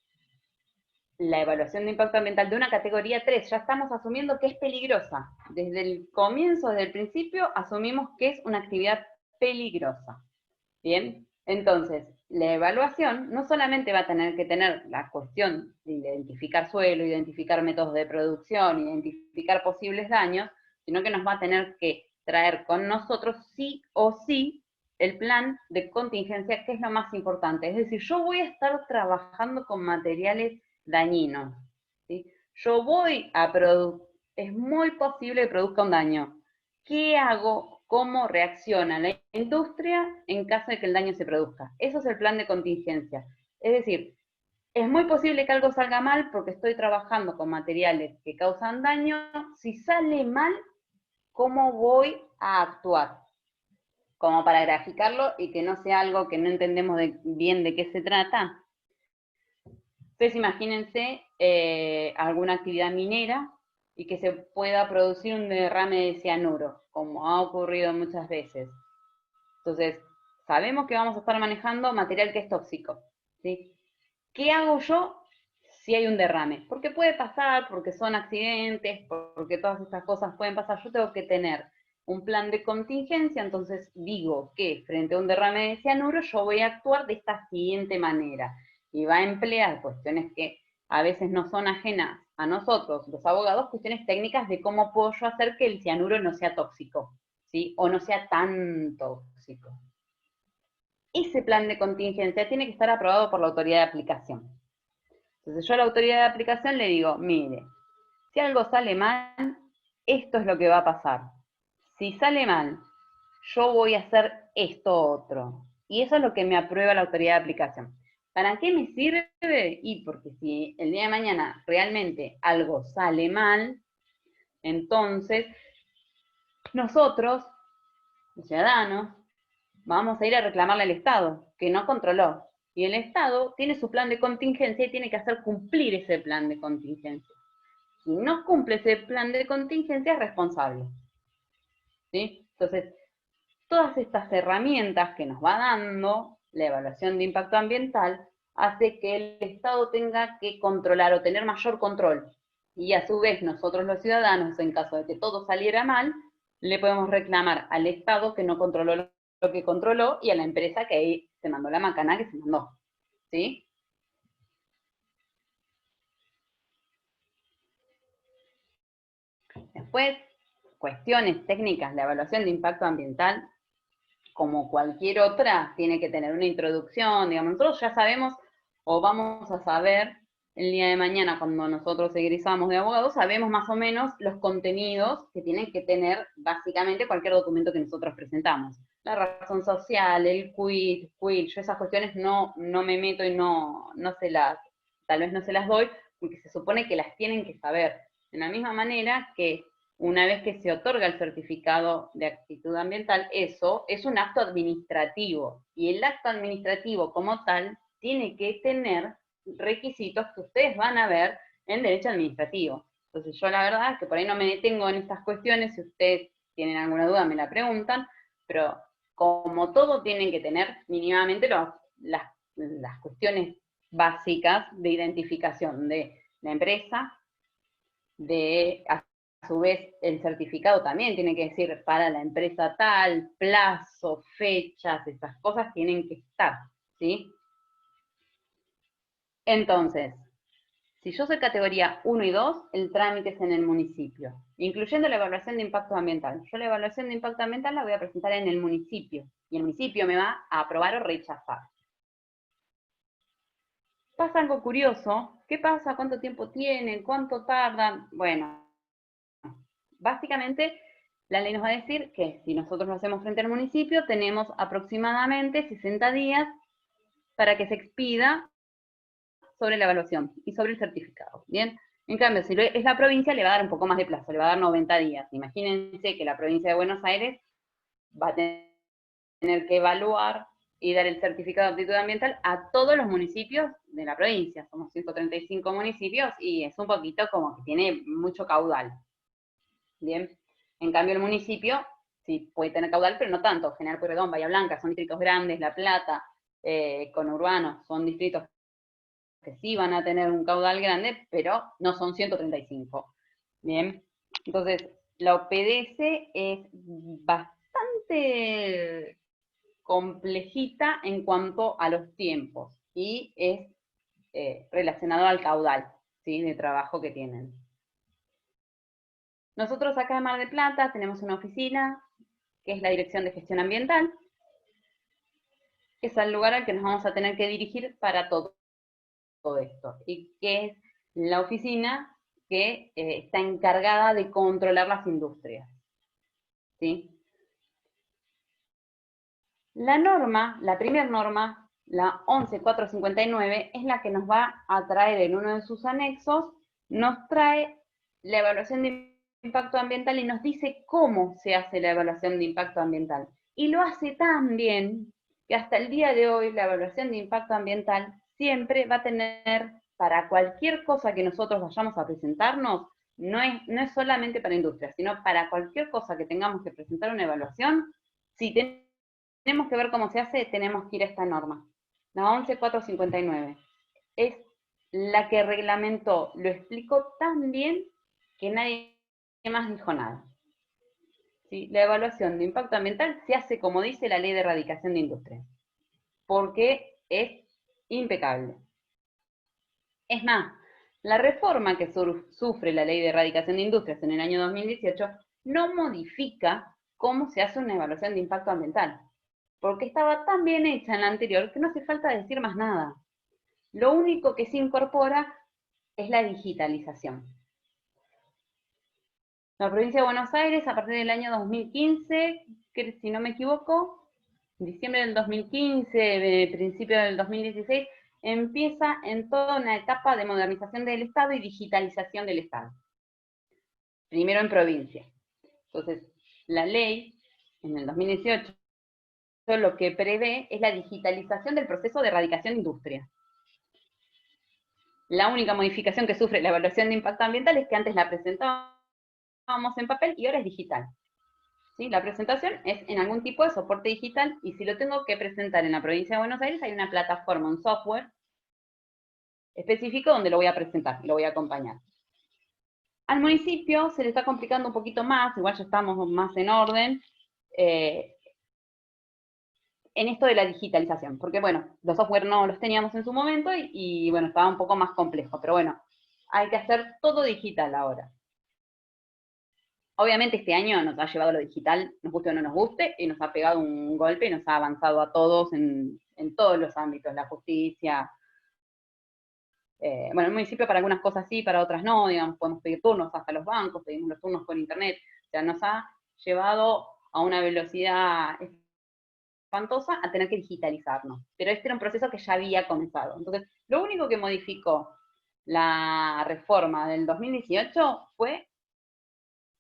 la evaluación de impacto ambiental de una categoría 3, ya estamos asumiendo que es peligrosa. Desde el comienzo, desde el principio, asumimos que es una actividad peligrosa. Bien, entonces, la evaluación no solamente va a tener que tener la cuestión de identificar suelo, identificar métodos de producción, identificar posibles daños, sino que nos va a tener que traer con nosotros sí o sí el plan de contingencia, que es lo más importante. Es decir, yo voy a estar trabajando con materiales dañinos, ¿sí? Yo voy a es muy posible que produzca un daño. ¿Qué hago? ¿Cómo reacciona la industria en caso de que el daño se produzca? Eso es el plan de contingencia. Es decir, es muy posible que algo salga mal porque estoy trabajando con materiales que causan daño. Si sale mal, ¿cómo voy a actuar? Como para graficarlo y que no sea algo que no entendemos bien de qué se trata. Entonces imagínense alguna actividad minera y que se pueda producir un derrame de cianuro, como ha ocurrido muchas veces. Entonces, sabemos que vamos a estar manejando material que es tóxico, ¿sí? ¿Qué hago yo si hay un derrame? Porque puede pasar, porque son accidentes, porque todas estas cosas pueden pasar. Yo tengo que tener un plan de contingencia, entonces digo que frente a un derrame de cianuro yo voy a actuar de esta siguiente manera. Y va a emplear cuestiones que a veces no son ajenas a nosotros, los abogados, cuestiones técnicas de cómo puedo yo hacer que el cianuro no sea tóxico, ¿sí? O no sea tan tóxico. Ese plan de contingencia tiene que estar aprobado por la autoridad de aplicación. Entonces yo a la autoridad de aplicación le digo, mire, si algo sale mal, esto es lo que va a pasar. Si sale mal, yo voy a hacer esto otro. Y eso es lo que me aprueba la autoridad de aplicación. ¿Para qué me sirve? Y porque si el día de mañana realmente algo sale mal, entonces nosotros, los ciudadanos, vamos a ir a reclamarle al Estado, que no controló. Y el Estado tiene su plan de contingencia y tiene que hacer cumplir ese plan de contingencia. Si no cumple ese plan de contingencia, es responsable. ¿Sí? Entonces, todas estas herramientas que nos va dando la evaluación de impacto ambiental hace que el Estado tenga que controlar o tener mayor control. Y a su vez nosotros los ciudadanos, en caso de que todo saliera mal, le podemos reclamar al Estado que no controló lo que controló y a la empresa que ahí se mandó la macana que se mandó. ¿Sí? Después, cuestiones técnicas, la evaluación de impacto ambiental, como cualquier otra, tiene que tener una introducción, digamos, nosotros ya sabemos o vamos a saber el día de mañana cuando nosotros egresamos de abogados, sabemos más o menos los contenidos que tienen que tener básicamente cualquier documento que nosotros presentamos. La razón social, el quid, yo esas cuestiones no me meto y tal vez no se las doy, porque se supone que las tienen que saber. De la misma manera que una vez que se otorga el certificado de actitud ambiental, eso es un acto administrativo. Y el acto administrativo como tal tiene que tener requisitos que ustedes van a ver en derecho administrativo. Entonces yo la verdad es que por ahí no me detengo en estas cuestiones, si ustedes tienen alguna duda me la preguntan, pero como todo tienen que tener mínimamente las cuestiones básicas de identificación de la empresa, a su vez el certificado también tiene que decir para la empresa tal, plazo, fechas, esas cosas tienen que estar, ¿sí? Entonces, si yo soy categoría 1 y 2, el trámite es en el municipio, incluyendo la evaluación de impacto ambiental. Yo la evaluación de impacto ambiental la voy a presentar en el municipio, y el municipio me va a aprobar o rechazar. Pasa algo curioso. ¿Qué pasa? ¿Cuánto tiempo tienen? ¿Cuánto tardan? Bueno, básicamente la ley nos va a decir que si nosotros lo hacemos frente al municipio, tenemos aproximadamente 60 días para que se expida sobre la evaluación y sobre el certificado, ¿bien? En cambio, si es la provincia, le va a dar un poco más de plazo, le va a dar 90 días. Imagínense que la provincia de Buenos Aires va a tener que evaluar y dar el certificado de aptitud ambiental a todos los municipios de la provincia. Somos 135 municipios y es un poquito como que tiene mucho caudal. Bien, en cambio el municipio sí puede tener caudal, pero no tanto. General Pueyrredón, Bahía Blanca, son distritos grandes, La Plata, conurbano, son distritos que sí van a tener un caudal grande, pero no son 135. Bien, entonces la OPDS es bastante complejita en cuanto a los tiempos y es relacionado al caudal, ¿sí?, de trabajo que tienen. Nosotros acá en Mar del Plata tenemos una oficina que es la Dirección de Gestión Ambiental, que es el lugar al que nos vamos a tener que dirigir para todo esto, y que es la oficina que está encargada de controlar las industrias, ¿sí? La norma, la primera norma, la 11459, es la que nos va a traer en uno de sus anexos, nos trae la evaluación de impacto ambiental y nos dice cómo se hace la evaluación de impacto ambiental. Y lo hace tan bien que hasta el día de hoy la evaluación de impacto ambiental siempre va a tener, para cualquier cosa que nosotros vayamos a presentarnos, no es solamente para industria, sino para cualquier cosa que tengamos que presentar una evaluación, si tenemos que ver cómo se hace, tenemos que ir a esta norma. La 11459 es la que reglamentó, lo explicó tan bien que nadie más dijo nada. ¿Sí? La evaluación de impacto ambiental se hace como dice la Ley de Erradicación de Industrias, porque es impecable. Es más, la reforma que sufre la Ley de Erradicación de Industrias en el año 2018 no modifica cómo se hace una evaluación de impacto ambiental, porque estaba tan bien hecha en la anterior que no hace falta decir más nada. Lo único que se incorpora es la digitalización. La provincia de Buenos Aires, a partir del año 2015, que si no me equivoco, diciembre del 2015, principio del 2016, empieza en toda una etapa de modernización del Estado y digitalización del Estado. Primero en provincia. Entonces, la ley, en el 2018, lo que prevé es la digitalización del proceso de erradicación de industria. La única modificación que sufre la evaluación de impacto ambiental es que antes la presentábamos en papel y ahora es digital. ¿Sí? La presentación es en algún tipo de soporte digital y si lo tengo que presentar en la provincia de Buenos Aires hay una plataforma, un software específico donde lo voy a presentar y lo voy a acompañar. Al municipio se le está complicando un poquito más, igual ya estamos más en orden, en esto de la digitalización, porque bueno, los software no los teníamos en su momento y bueno, estaba un poco más complejo, pero bueno, hay que hacer todo digital ahora. Obviamente este año nos ha llevado lo digital, nos guste o no nos guste, y nos ha pegado un golpe y nos ha avanzado a todos en todos los ámbitos, la justicia. Bueno, el municipio para algunas cosas sí, para otras no, digamos, podemos pedir turnos hasta los bancos, pedimos los turnos por internet, o sea, nos ha llevado a una velocidad espantosa a tener que digitalizarnos. Pero este era un proceso que ya había comenzado. Entonces, lo único que modificó la reforma del 2018 fue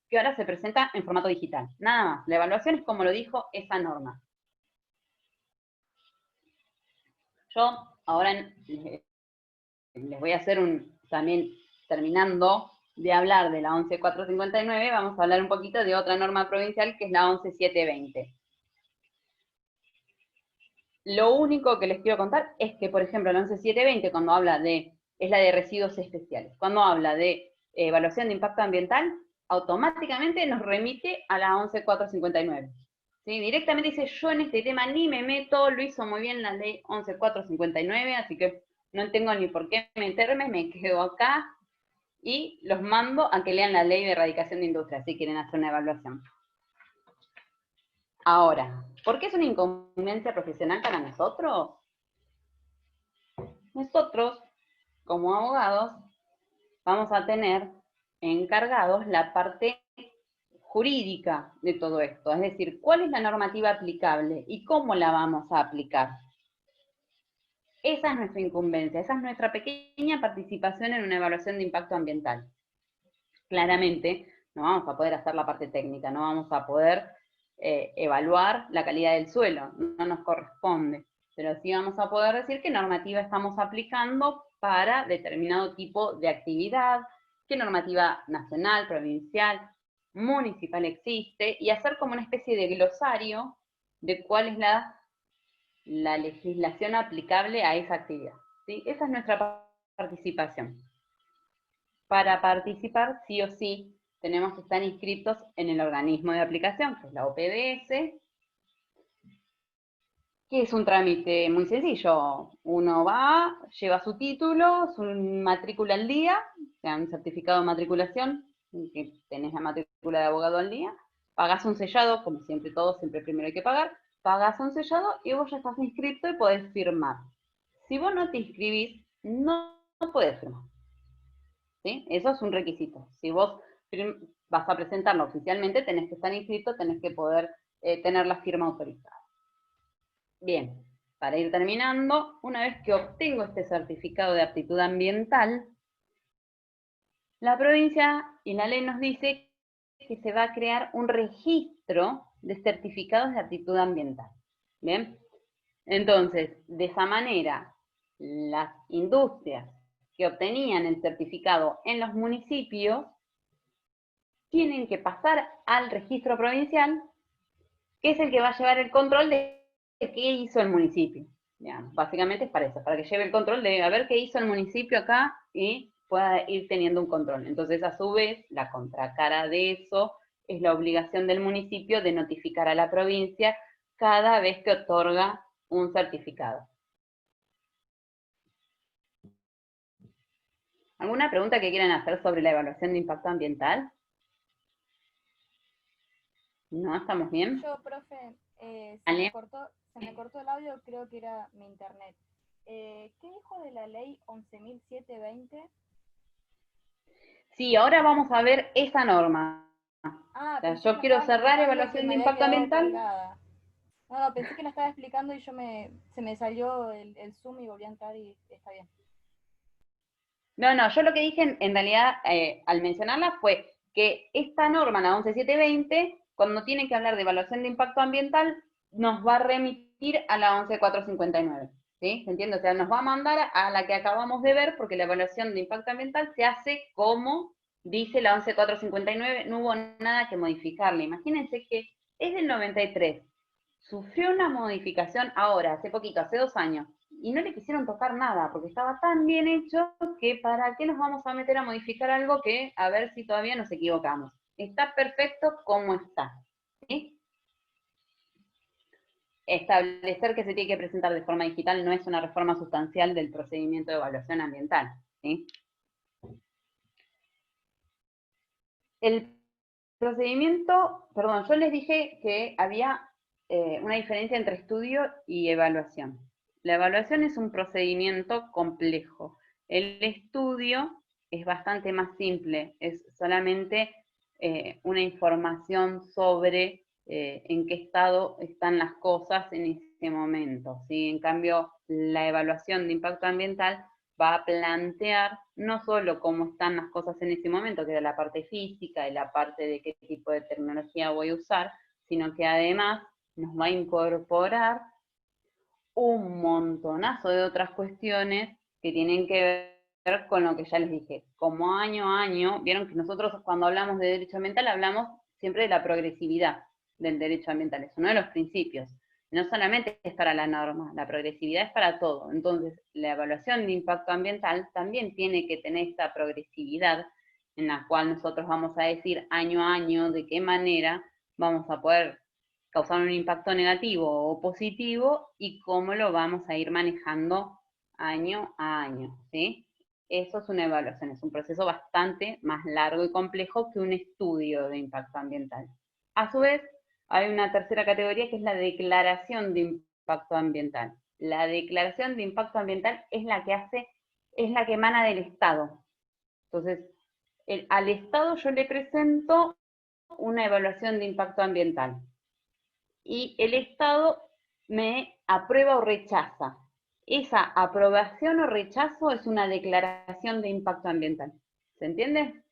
que ahora se presenta en formato digital. Nada más. La evaluación es como lo dijo esa norma. Yo ahora les voy a hacer también terminando de hablar de la 11459, vamos a hablar un poquito de otra norma provincial que es la 11720. Lo único que les quiero contar es que, por ejemplo, la 11720, cuando habla es la de residuos especiales. Cuando habla de evaluación de impacto ambiental, automáticamente nos remite a la 11459. ¿Sí? Directamente dice, yo en este tema ni me meto, lo hizo muy bien la ley 11459, así que no tengo ni por qué meterme, me quedo acá y los mando a que lean la ley de erradicación de industria, si quieren hacer una evaluación. Ahora, ¿por qué es una incumbencia profesional para nosotros? Nosotros, como abogados, vamos a tener encargados la parte jurídica de todo esto, es decir, cuál es la normativa aplicable y cómo la vamos a aplicar. Esa es nuestra incumbencia, esa es nuestra pequeña participación en una evaluación de impacto ambiental. Claramente, no vamos a poder hacer la parte técnica, no vamos a poder evaluar la calidad del suelo, no nos corresponde, pero sí vamos a poder decir qué normativa estamos aplicando para determinado tipo de actividad, qué normativa nacional, provincial, municipal existe, y hacer como una especie de glosario de cuál es la legislación aplicable a esa actividad. ¿Sí? Esa es nuestra participación. Para participar, sí o sí, tenemos que estar inscritos en el organismo de aplicación, que es la OPDS, que es un trámite muy sencillo. Uno va, lleva su título, su matrícula al día, o sea, un certificado de matriculación, que tenés la matrícula de abogado al día, pagás un sellado, como siempre todo, siempre primero hay que pagar, pagás un sellado y vos ya estás inscrito y podés firmar. Si vos no te inscribís, no podés firmar. ¿Sí? Eso es un requisito. Si vos vas a presentarlo oficialmente, tenés que estar inscrito, tenés que poder tener la firma autorizada. Bien, para ir terminando, una vez que obtengo este certificado de aptitud ambiental, la provincia y la ley nos dice que se va a crear un registro de certificados de aptitud ambiental. Bien, entonces, de esa manera, las industrias que obtenían el certificado en los municipios tienen que pasar al registro provincial, que es el que va a llevar el control de qué hizo el municipio. Ya, básicamente es para eso, para que lleve el control de a ver qué hizo el municipio acá y pueda ir teniendo un control. Entonces, a su vez, la contracara de eso es la obligación del municipio de notificar a la provincia cada vez que otorga un certificado. ¿Alguna pregunta que quieran hacer sobre la evaluación de impacto ambiental? ¿No? ¿Estamos bien? Yo, profe, se Ale. me cortó el audio, creo que era mi internet. ¿Qué dijo de la ley 11.720? Sí, ahora vamos a ver esa norma. Ah, O sea, pensé que yo me quiero estabas cerrar explicando y que evaluación me de había impacto quedado ambiental. colgada. No, pensé que la estaba explicando y se me salió el Zoom y volví a entrar y está bien. No, yo lo que dije en realidad al mencionarla fue que esta norma, la 11720, cuando tiene que hablar de evaluación de impacto ambiental, nos va a remitir a la 11459. ¿Sí? ¿Se entiende? O sea, nos va a mandar a la que acabamos de ver, porque la evaluación de impacto ambiental se hace como dice la 11459, no hubo nada que modificarle. Imagínense que es del 93, sufrió una modificación ahora, hace poquito, hace 2 años, y no le quisieron tocar nada, porque estaba tan bien hecho que para qué nos vamos a meter a modificar algo que a ver si todavía nos equivocamos. Está perfecto como está. ¿Sí? Establecer que se tiene que presentar de forma digital no es una reforma sustancial del procedimiento de evaluación ambiental. ¿Sí? El procedimiento, perdón, yo les dije que había una diferencia entre estudio y evaluación. La evaluación es un procedimiento complejo. El estudio es bastante más simple, es solamente una información sobre en qué estado están las cosas en ese momento. ¿Sí? En cambio, la evaluación de impacto ambiental va a plantear no solo cómo están las cosas en ese momento, que es la parte física y la parte de qué tipo de tecnología voy a usar, sino que además nos va a incorporar un montonazo de otras cuestiones que tienen que ver con lo que ya les dije. Como año a año, vieron que nosotros cuando hablamos de derecho ambiental hablamos siempre de la progresividad del derecho ambiental, es uno de los principios. No solamente es para la norma, la progresividad es para todo. Entonces, la evaluación de impacto ambiental también tiene que tener esta progresividad en la cual nosotros vamos a decir año a año de qué manera vamos a poder causar un impacto negativo o positivo y cómo lo vamos a ir manejando año a año, ¿sí? Eso es una evaluación, es un proceso bastante más largo y complejo que un estudio de impacto ambiental. A su vez, hay una tercera categoría que es la declaración de impacto ambiental. La declaración de impacto ambiental es la que emana del Estado. Entonces, al Estado yo le presento una evaluación de impacto ambiental y el Estado me aprueba o rechaza. Esa aprobación o rechazo es una declaración de impacto ambiental. ¿Se entiende?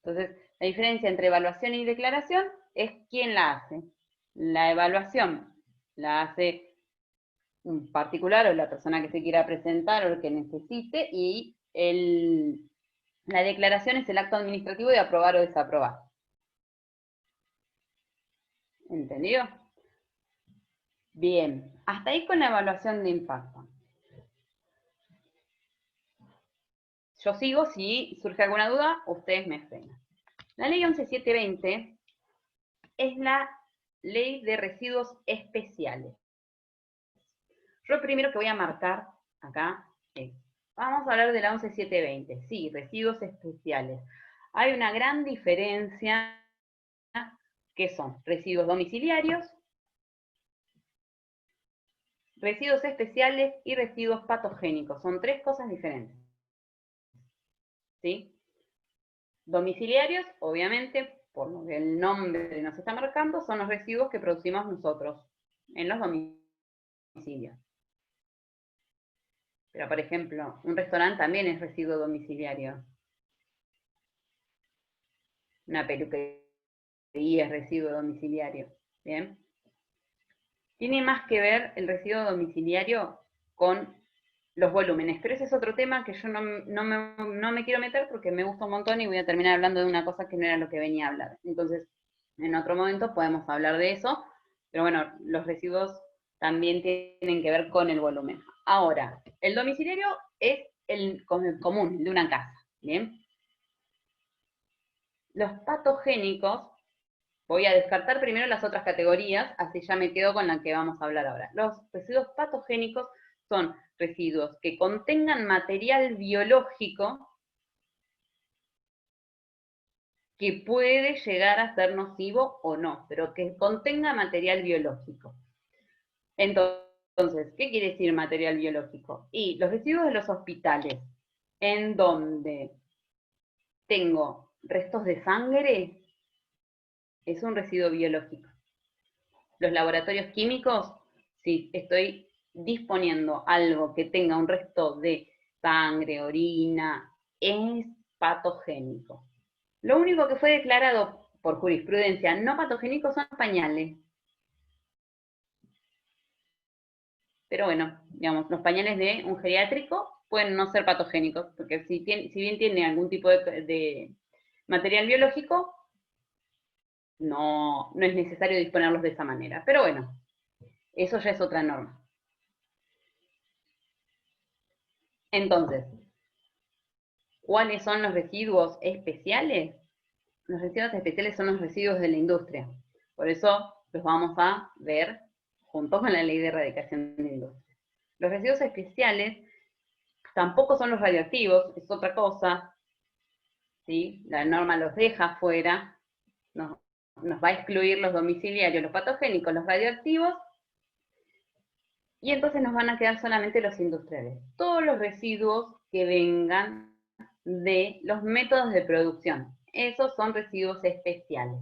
Entonces, la diferencia entre evaluación y declaración es quién la hace. La evaluación la hace un particular o la persona que se quiera presentar o el que necesite, y la declaración es el acto administrativo de aprobar o desaprobar. ¿Entendido? Bien, hasta ahí con la evaluación de impacto. yo sigo, si surge alguna duda, ustedes me frenan. La ley 11720 es la ley de residuos especiales. Yo primero que voy a marcar acá es, vamos a hablar de la 11720, sí, residuos especiales. Hay una gran diferencia, que son residuos domiciliarios, residuos especiales y residuos patogénicos. Son tres cosas diferentes. ¿Sí? Domiciliarios, obviamente, por lo que el nombre nos está marcando, son los residuos que producimos nosotros en los domicilios. Pero, por ejemplo, un restaurante también es residuo domiciliario. Una peluquería es residuo domiciliario. ¿Bien? Tiene más que ver el residuo domiciliario con los volúmenes, pero ese es otro tema que yo no me quiero meter porque me gusta un montón y voy a terminar hablando de una cosa que no era lo que venía a hablar. Entonces, en otro momento podemos hablar de eso, pero bueno, los residuos también tienen que ver con el volumen. Ahora, el domiciliario es el común, el de una casa, ¿bien? Los patogénicos, voy a descartar primero las otras categorías, así ya me quedo con la que vamos a hablar ahora. Los residuos patogénicos son residuos que contengan material biológico que puede llegar a ser nocivo o no, pero que contenga material biológico. Entonces, ¿qué quiere decir material biológico? Y los residuos de los hospitales, en donde tengo restos de sangre, es un residuo biológico. Los laboratorios químicos, si estoy disponiendo algo que tenga un resto de sangre, orina, es patogénico. Lo único que fue declarado por jurisprudencia no patogénico son los pañales. Pero bueno, digamos, los pañales de un geriátrico pueden no ser patogénicos, porque si bien tiene algún tipo de material biológico, no es necesario disponerlos de esa manera. Pero bueno, eso ya es otra norma. Entonces, ¿cuáles son los residuos especiales? Los residuos especiales son los residuos de la industria. Por eso los vamos a ver junto con la ley de erradicación de industria. Los residuos especiales tampoco son los radioactivos, es otra cosa. ¿Sí? La norma los deja fuera, nos va a excluir los domiciliarios, los patogénicos, los radioactivos, y entonces nos van a quedar solamente los industriales. Todos los residuos que vengan de los métodos de producción. Esos son residuos especiales.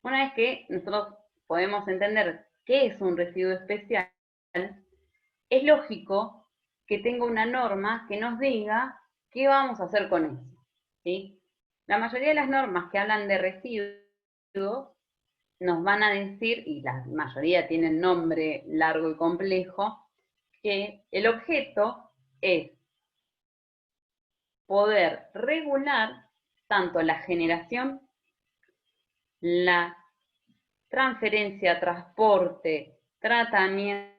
Una vez que nosotros podemos entender qué es un residuo especial, es lógico que tenga una norma que nos diga qué vamos a hacer con eso. ¿Sí? La mayoría de las normas que hablan de residuos nos van a decir, y la mayoría tienen nombre largo y complejo, que el objeto es poder regular tanto la generación, la transferencia, transporte, tratamiento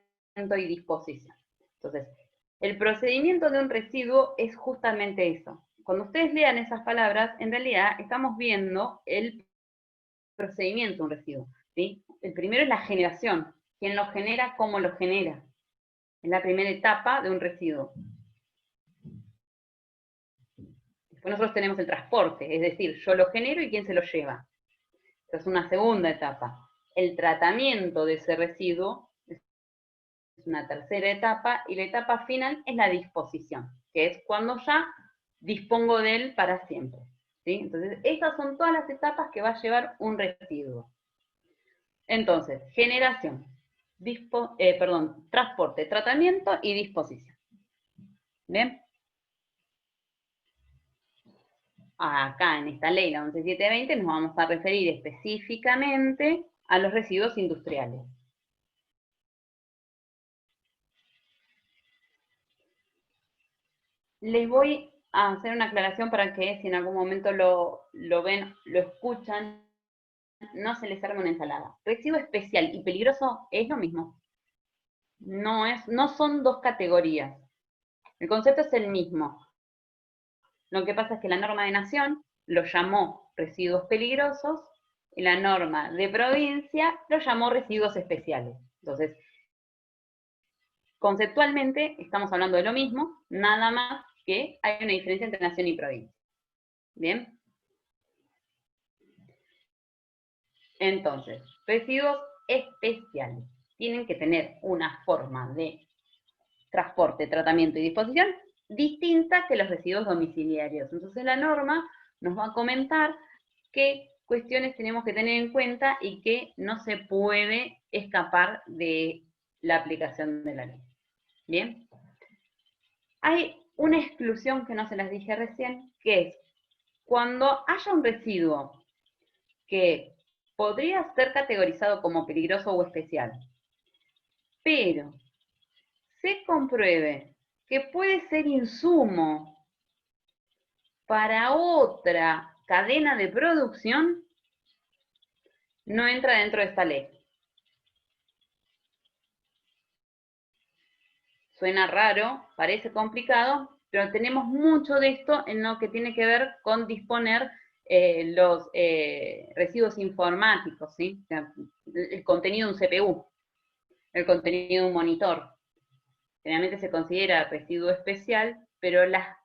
y disposición. Entonces, el procedimiento de un residuo es justamente eso. Cuando ustedes lean esas palabras, en realidad estamos viendo el procedimiento de un residuo. ¿Sí? El primero es la generación. ¿Quién lo genera? ¿Cómo lo genera? Es la primera etapa de un residuo. Después nosotros tenemos el transporte, es decir, yo lo genero y quién se lo lleva. Esa es una segunda etapa. El tratamiento de ese residuo es una tercera etapa, y la etapa final es la disposición, que es cuando ya dispongo de él para siempre. ¿Sí? Entonces, esas son todas las etapas que va a llevar un residuo. Entonces, generación, transporte, tratamiento y disposición. ¿Bien? Acá en esta ley, la 11720, nos vamos a referir específicamente a los residuos industriales. Les voy a hacer una aclaración para que si en algún momento lo ven, lo escuchan, no se les arme una ensalada. Residuo especial y peligroso es lo mismo. No son dos categorías. El concepto es el mismo. Lo que pasa es que la norma de nación lo llamó residuos peligrosos y la norma de provincia lo llamó residuos especiales. Entonces, conceptualmente estamos hablando de lo mismo, nada más que hay una diferencia entre nación y provincia. ¿Bien? Entonces, residuos especiales tienen que tener una forma de transporte, tratamiento y disposición distinta que los residuos domiciliarios. Entonces la norma nos va a comentar qué cuestiones tenemos que tener en cuenta y que no se puede escapar de la aplicación de la ley. ¿Bien? Hay una exclusión que no se las dije recién, que es cuando haya un residuo que podría ser categorizado como peligroso o especial, pero se compruebe que puede ser insumo para otra cadena de producción, no entra dentro de esta ley. Suena raro, parece complicado, pero tenemos mucho de esto en lo que tiene que ver con disponer los residuos informáticos, ¿sí? O sea, el contenido de un CPU, el contenido de un monitor. Generalmente se considera residuo especial, pero las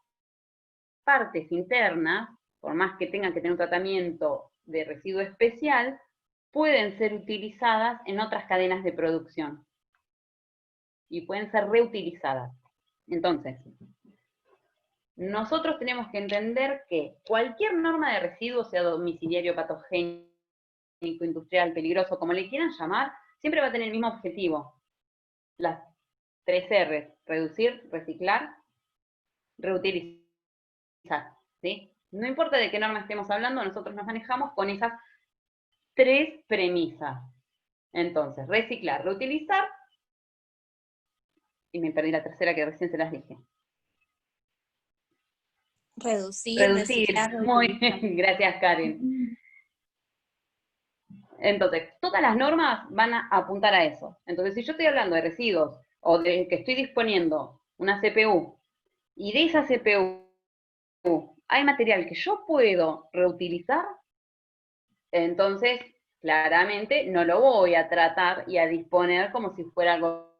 partes internas, por más que tengan que tener un tratamiento de residuo especial, pueden ser utilizadas en otras cadenas de producción y pueden ser reutilizadas. Entonces, nosotros tenemos que entender que cualquier norma de residuos, sea domiciliario, patogénico, industrial, peligroso, como le quieran llamar, siempre va a tener el mismo objetivo. Las 3 R's: reducir, reciclar, reutilizar. ¿Sí? No importa de qué norma estemos hablando, nosotros nos manejamos con esas 3 premisas. Entonces, reciclar, reutilizar, y me perdí la tercera que recién se las dije. Reducir, reciclar, Muy reutilizar. bien, gracias Karen. Entonces, todas las normas van a apuntar a eso. Entonces, si yo estoy hablando de residuos, o de que estoy disponiendo una CPU, y de esa CPU hay material que yo puedo reutilizar, entonces claramente no lo voy a tratar y a disponer como si fuera algo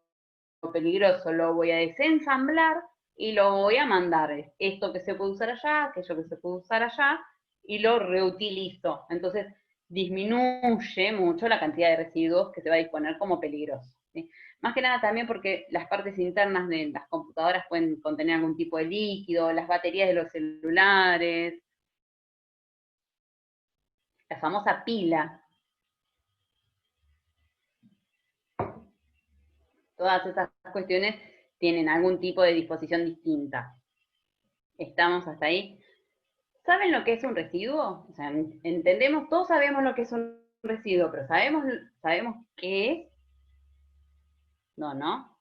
peligroso, lo voy a desensamblar y lo voy a mandar. Esto que se puede usar allá, aquello que se puede usar allá, y lo reutilizo. Entonces disminuye mucho la cantidad de residuos que se va a disponer como peligroso, ¿sí? Más que nada también porque las partes internas de las computadoras pueden contener algún tipo de líquido, las baterías de los celulares, la famosa pila. Todas esas cuestiones tienen algún tipo de disposición distinta. ¿Estamos hasta ahí? ¿Saben lo que es un residuo? O sea, entendemos, todos sabemos lo que es un residuo, pero ¿sabemos qué es? No.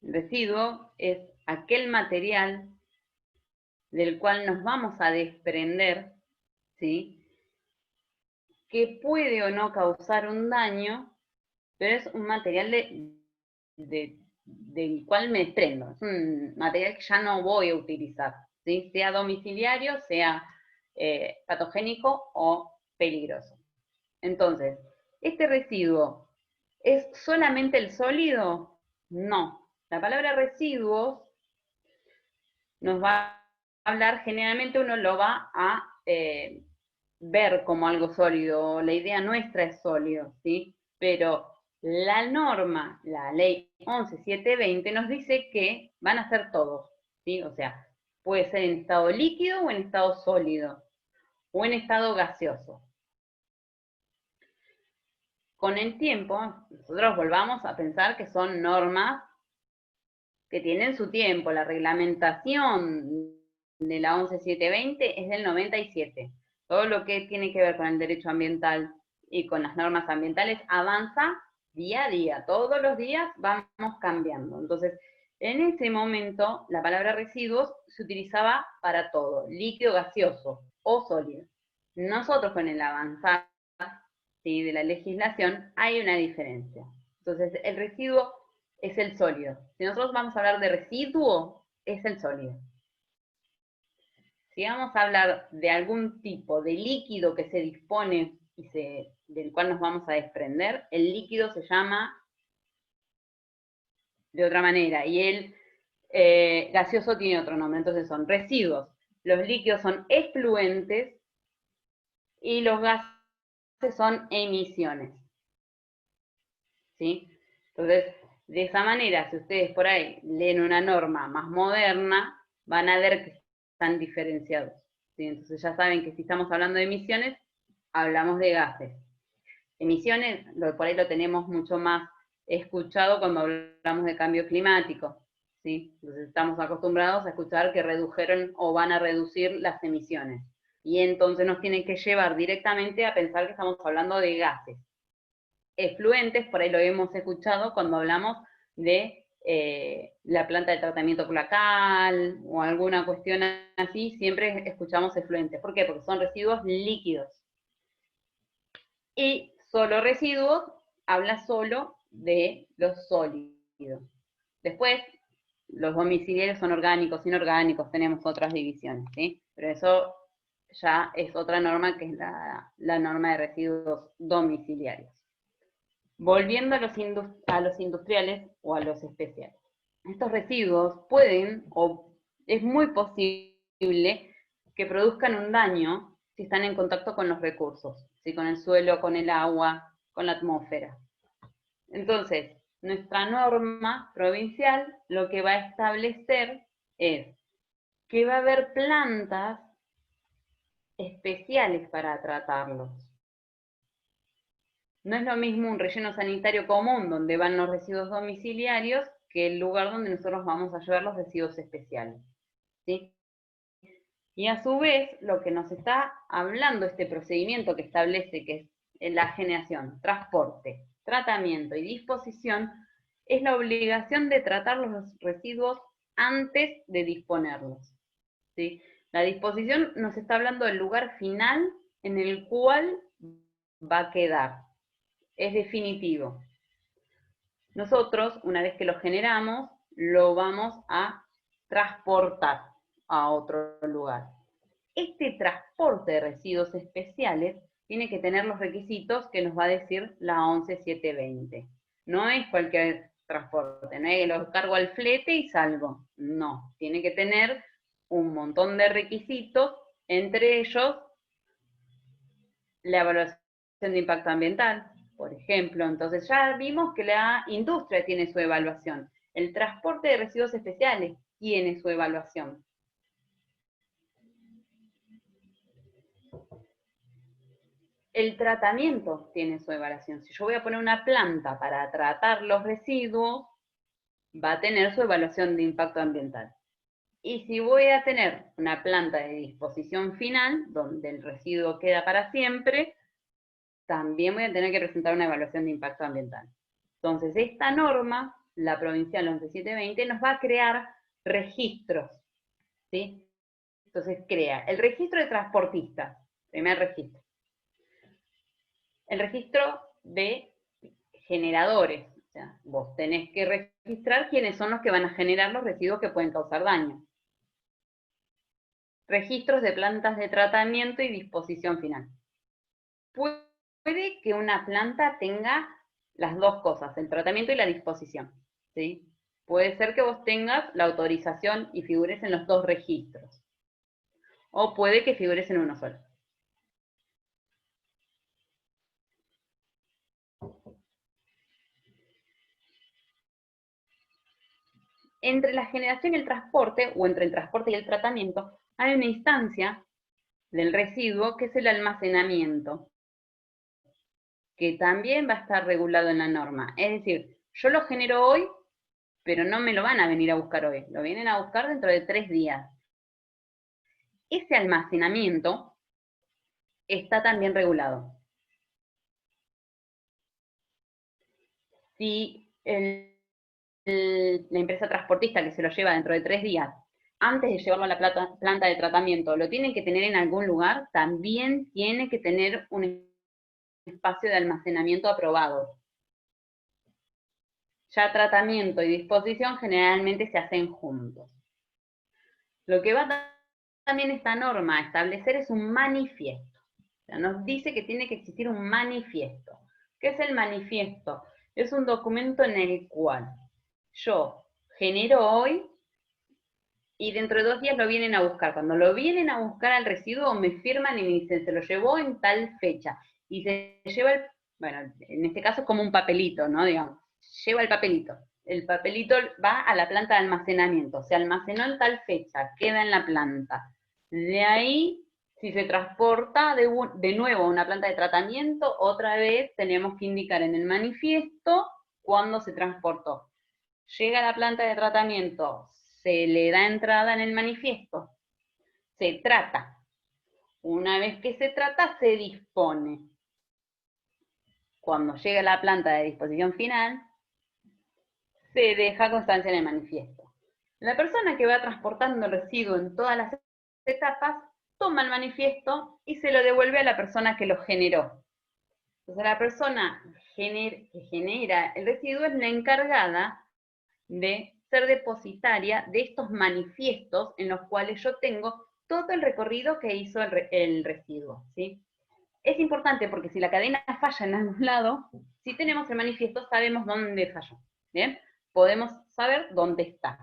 El residuo es aquel material del cual nos vamos a desprender, ¿sí? Que puede o no causar un daño, pero es un material del cual me desprendo. Es un material que ya no voy a utilizar, ¿sí? Sea domiciliario, sea patogénico o peligroso. Entonces, ¿este residuo es solamente el sólido? No. La palabra residuos nos va a hablar, generalmente uno lo va a ver como algo sólido, la idea nuestra es sólido, ¿sí? Pero la norma, la ley 11.720, nos dice que van a ser todos, ¿sí? O sea, puede ser en estado líquido o en estado sólido, o en estado gaseoso. Con el tiempo, nosotros volvamos a pensar que son normas que tienen su tiempo. La reglamentación de la 11.720 es del 97. Todo lo que tiene que ver con el derecho ambiental y con las normas ambientales avanza día a día. Todos los días vamos cambiando. Entonces, en ese momento, la palabra residuos se utilizaba para todo, líquido, gaseoso o sólido. Nosotros con el avanzar, ¿sí?, de la legislación hay una diferencia. Entonces, el residuo es el sólido. Si nosotros vamos a hablar de residuo, es el sólido. si vamos a hablar de algún tipo de líquido que se dispone y del cual nos vamos a desprender, el líquido se llama de otra manera, y el gaseoso tiene otro nombre, entonces son residuos. Los líquidos son efluentes y los gases son emisiones. ¿Sí? Entonces, de esa manera, si ustedes por ahí leen una norma más moderna, van a ver que están diferenciados. ¿Sí? Entonces ya saben que si estamos hablando de emisiones, hablamos de gases. Emisiones, por ahí lo tenemos mucho más escuchado cuando hablamos de cambio climático. ¿Sí? Entonces estamos acostumbrados a escuchar que redujeron o van a reducir las emisiones. Y entonces nos tienen que llevar directamente a pensar que estamos hablando de gases. Efluentes, por ahí lo hemos escuchado cuando hablamos de la planta de tratamiento cloacal o alguna cuestión así, siempre escuchamos efluentes. ¿Por qué? Porque son residuos líquidos. Y solo residuos habla solo de los sólidos. Después, los domiciliarios son orgánicos, inorgánicos, tenemos otras divisiones, ¿sí? Pero eso ya es otra norma, que es la norma de residuos domiciliarios. Volviendo a los industriales o a los especiales. Estos residuos pueden, o es muy posible, que produzcan un daño si están en contacto con los recursos, ¿sí? Con el suelo, con el agua, con la atmósfera. Entonces, nuestra norma provincial lo que va a establecer es que va a haber plantas especiales para tratarlos. No es lo mismo un relleno sanitario común donde van los residuos domiciliarios que el lugar donde nosotros vamos a llevar los residuos especiales. ¿Sí? Y a su vez, lo que nos está hablando este procedimiento que establece, que es la generación, transporte, tratamiento y disposición, es la obligación de tratar los residuos antes de disponerlos. ¿Sí? La disposición nos está hablando del lugar final en el cual va a quedar. Es definitivo. Nosotros, una vez que lo generamos, lo vamos a transportar a otro lugar. Este transporte de residuos especiales tiene que tener los requisitos que nos va a decir la 11720. No es cualquier transporte, no es que lo cargo al flete y salgo. No, tiene que tener un montón de requisitos, entre ellos la evaluación de impacto ambiental, por ejemplo. Entonces ya vimos que la industria tiene su evaluación. El transporte de residuos especiales tiene su evaluación. El tratamiento tiene su evaluación. Si yo voy a poner una planta para tratar los residuos, va a tener su evaluación de impacto ambiental. Y si voy a tener una planta de disposición final, donde el residuo queda para siempre, también voy a tener que presentar una evaluación de impacto ambiental. Entonces, esta norma, la provincial 11720, nos va a crear registros, ¿sí? Entonces, crea el registro de transportistas, primer registro. El registro de generadores, o sea, vos tenés que registrar quiénes son los que van a generar los residuos que pueden causar daño. Registros de plantas de tratamiento y disposición final. Puede que una planta tenga las dos cosas, el tratamiento y la disposición, ¿sí? Puede ser que vos tengas la autorización y figures en los dos registros. O puede que figures en uno solo. Entre la generación y el transporte, o entre el transporte y el tratamiento, hay una instancia del residuo que es el almacenamiento, que también va a estar regulado en la norma. Es decir, yo lo genero hoy, pero no me lo van a venir a buscar hoy, lo vienen a buscar dentro de 3 días. Ese almacenamiento está también regulado. Si la empresa transportista que se lo lleva dentro de 3 días, antes de llevarlo a la planta de tratamiento, lo tiene que tener en algún lugar, también tiene que tener un espacio de almacenamiento aprobado. Ya tratamiento y disposición generalmente se hacen juntos. Lo que va a también esta norma a establecer es un manifiesto. O sea, nos dice que tiene que existir un manifiesto. ¿Qué es el manifiesto? Es un documento en el cual yo genero hoy y dentro de 2 días lo vienen a buscar. Cuando lo vienen a buscar al residuo, me firman y me dicen, se lo llevó en tal fecha. Y se lleva, bueno, en este caso es como un papelito, ¿no? Digamos, lleva el papelito. El papelito va a la planta de almacenamiento. Se almacenó en tal fecha, queda en la planta. De ahí, si se transporta de nuevo a una planta de tratamiento, otra vez tenemos que indicar en el manifiesto cuándo se transportó. Llega a la planta de tratamiento, se le da entrada en el manifiesto, se trata. Una vez que se trata, se dispone. Cuando llega a la planta de disposición final, se deja constancia en el manifiesto. La persona que va transportando el residuo en todas las etapas, toma el manifiesto y se lo devuelve a la persona que lo generó. Entonces la persona que genera el residuo es la encargada de ser depositaria de estos manifiestos en los cuales yo tengo todo el recorrido que hizo el residuo, ¿sí? Es importante porque si la cadena falla en algún lado, si tenemos el manifiesto sabemos dónde falló, ¿bien? Podemos saber dónde está.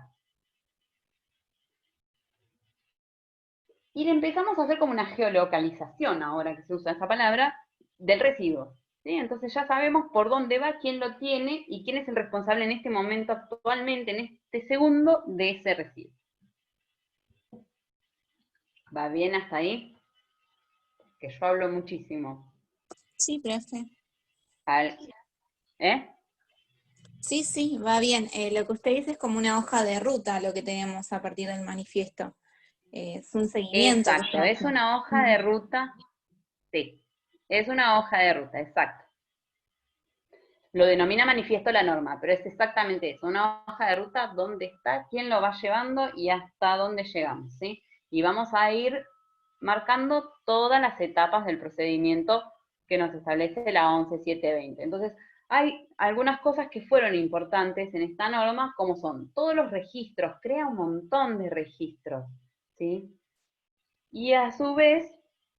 Y le empezamos a hacer como una geolocalización, ahora que se usa esa palabra, del residuo, ¿sí? Entonces ya sabemos por dónde va, quién lo tiene y quién es el responsable en este momento, actualmente, en este segundo, de ese residuo. ¿Va bien hasta ahí? Que yo hablo muchísimo. Sí, profe. ¿Eh? Sí, sí, va bien. Lo que usted dice es como una hoja de ruta lo que tenemos a partir del manifiesto. Es un seguimiento. Exacto, es una hoja de ruta, sí, es una hoja de ruta, exacto. Lo denomina manifiesto la norma, pero es exactamente eso, una hoja de ruta, dónde está, quién lo va llevando y hasta dónde llegamos, ¿sí? Y vamos a ir marcando todas las etapas del procedimiento que nos establece la 11720. Entonces, hay algunas cosas que fueron importantes en esta norma, como son todos los registros, crea un montón de registros, ¿sí? Y a su vez,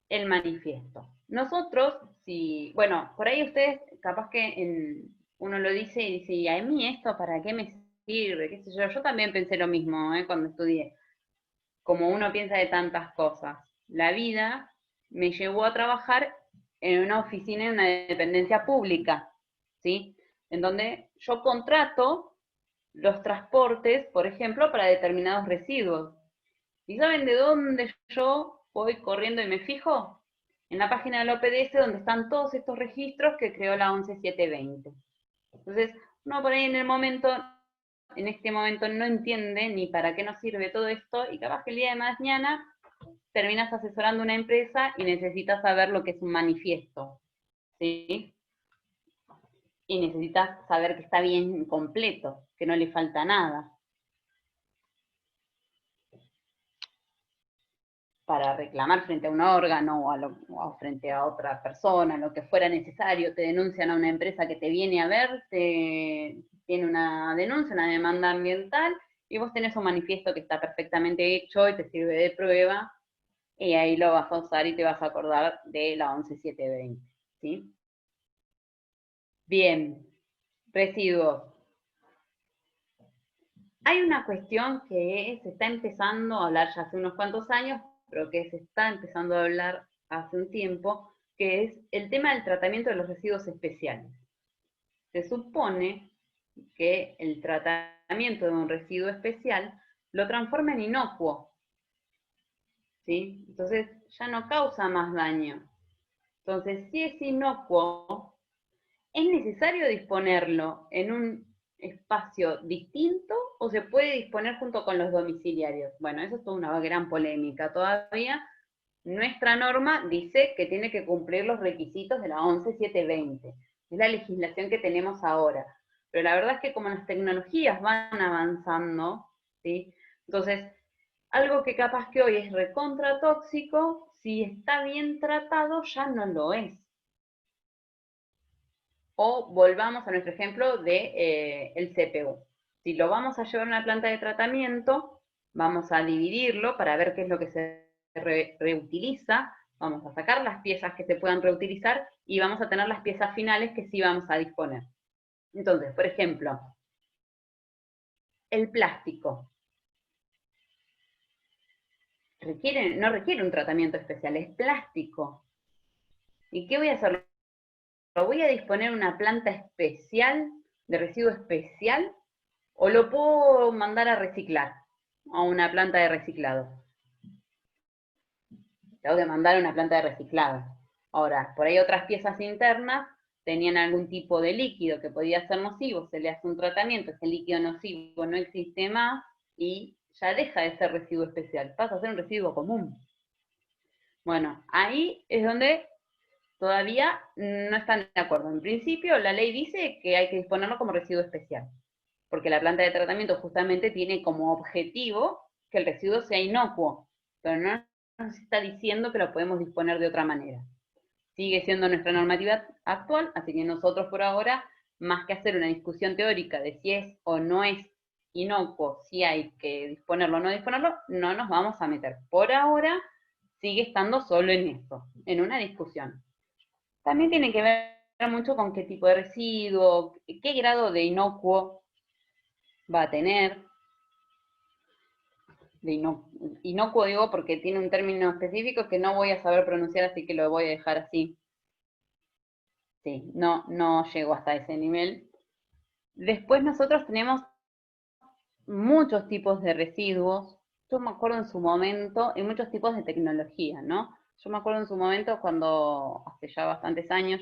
el manifiesto. Nosotros, si, bueno, por ahí ustedes, capaz que uno lo dice y dice, ¿y a mí esto para qué me sirve? ¿Qué sé yo? Yo también pensé lo mismo, cuando estudié. Como uno piensa de tantas cosas. La vida me llevó a trabajar en una oficina, en una dependencia pública, ¿sí? En donde yo contrato los transportes, por ejemplo, para determinados residuos. ¿Y saben de dónde yo voy corriendo y me fijo? En la página del OPDS, donde están todos estos registros que creó la 11720. Entonces, uno por ahí en este momento no entiende ni para qué nos sirve todo esto, y capaz que el día de mañana terminas asesorando una empresa y necesitas saber lo que es un manifiesto, ¿sí? Y necesitas saber que está bien completo, que no le falta nada. Para reclamar frente a un órgano o frente a otra persona, lo que fuera necesario, te denuncian a una empresa que te viene a ver, tiene una denuncia, una demanda ambiental, y vos tenés un manifiesto que está perfectamente hecho y te sirve de prueba, y ahí lo vas a usar y te vas a acordar de la 11720, ¿sí? Bien, residuos. Hay una cuestión que se está empezando a hablar ya hace unos cuantos años, pero que se está empezando a hablar hace un tiempo, que es el tema del tratamiento de los residuos especiales. Se supone que el tratamiento de un residuo especial lo transforma en inocuo, ¿sí? Entonces ya no causa más daño. Entonces, si es inocuo, ¿es necesario disponerlo en un espacio distinto o se puede disponer junto con los domiciliarios? Bueno, eso es toda una gran polémica. Todavía nuestra norma dice que tiene que cumplir los requisitos de la 11720. Es la legislación que tenemos ahora. Pero la verdad es que como las tecnologías van avanzando, ¿sí? Entonces, algo que capaz que hoy es recontra tóxico, si está bien tratado, ya no lo es. O volvamos a nuestro ejemplo de el CPU. Si lo vamos a llevar a una planta de tratamiento, vamos a dividirlo para ver qué es lo que se reutiliza, vamos a sacar las piezas que se puedan reutilizar y vamos a tener las piezas finales que sí vamos a disponer. Entonces, por ejemplo, el plástico. No requiere un tratamiento especial, es plástico. ¿Y qué voy a hacer? ¿Lo voy a disponer una planta especial, de residuo especial, o lo puedo mandar a reciclar a una planta de reciclado? Tengo que mandar a una planta de reciclado. Ahora, por ahí otras piezas internas tenían algún tipo de líquido que podía ser nocivo, se le hace un tratamiento, ese líquido nocivo no existe más y ya deja de ser residuo especial, pasa a ser un residuo común. Bueno, ahí es donde todavía no están de acuerdo. En principio, la ley dice que hay que disponerlo como residuo especial, porque la planta de tratamiento justamente tiene como objetivo que el residuo sea inocuo, pero no nos está diciendo que lo podemos disponer de otra manera. Sigue siendo nuestra normativa actual, así que nosotros por ahora, más que hacer una discusión teórica de si es o no es inocuo, si hay que disponerlo o no disponerlo, no nos vamos a meter. Por ahora sigue estando solo en esto, en una discusión. También tiene que ver mucho con qué tipo de residuo, qué grado de inocuo va a tener. De inocuo digo porque tiene un término específico que no voy a saber pronunciar, así que lo voy a dejar así. Sí, no llego hasta ese nivel. Después nosotros tenemos muchos tipos de residuos. Yo me acuerdo en su momento, y muchos tipos de tecnología, ¿no? Yo me acuerdo en su momento cuando, hace ya bastantes años,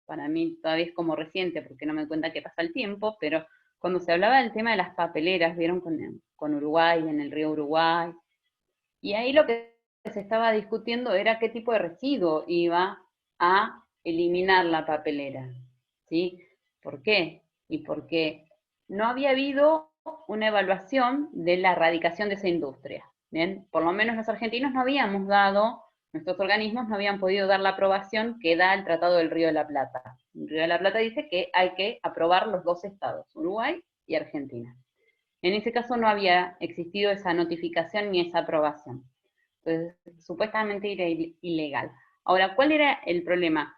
para mí todavía es como reciente, porque no me cuenta que pasa el tiempo, pero cuando se hablaba del tema de las papeleras, vieron con Uruguay, en el río Uruguay, y ahí lo que se estaba discutiendo era qué tipo de residuo iba a eliminar la papelera, ¿sí? ¿Por qué? Y porque no había habido una evaluación de la erradicación de esa industria, ¿bien? Por lo menos los argentinos no habíamos dado, nuestros organismos no habían podido dar la aprobación que da el Tratado del Río de la Plata. El Río de la Plata dice que hay que aprobar los dos estados, Uruguay y Argentina. En ese caso no había existido esa notificación ni esa aprobación. Entonces, supuestamente era ilegal. Ahora, ¿cuál era el problema?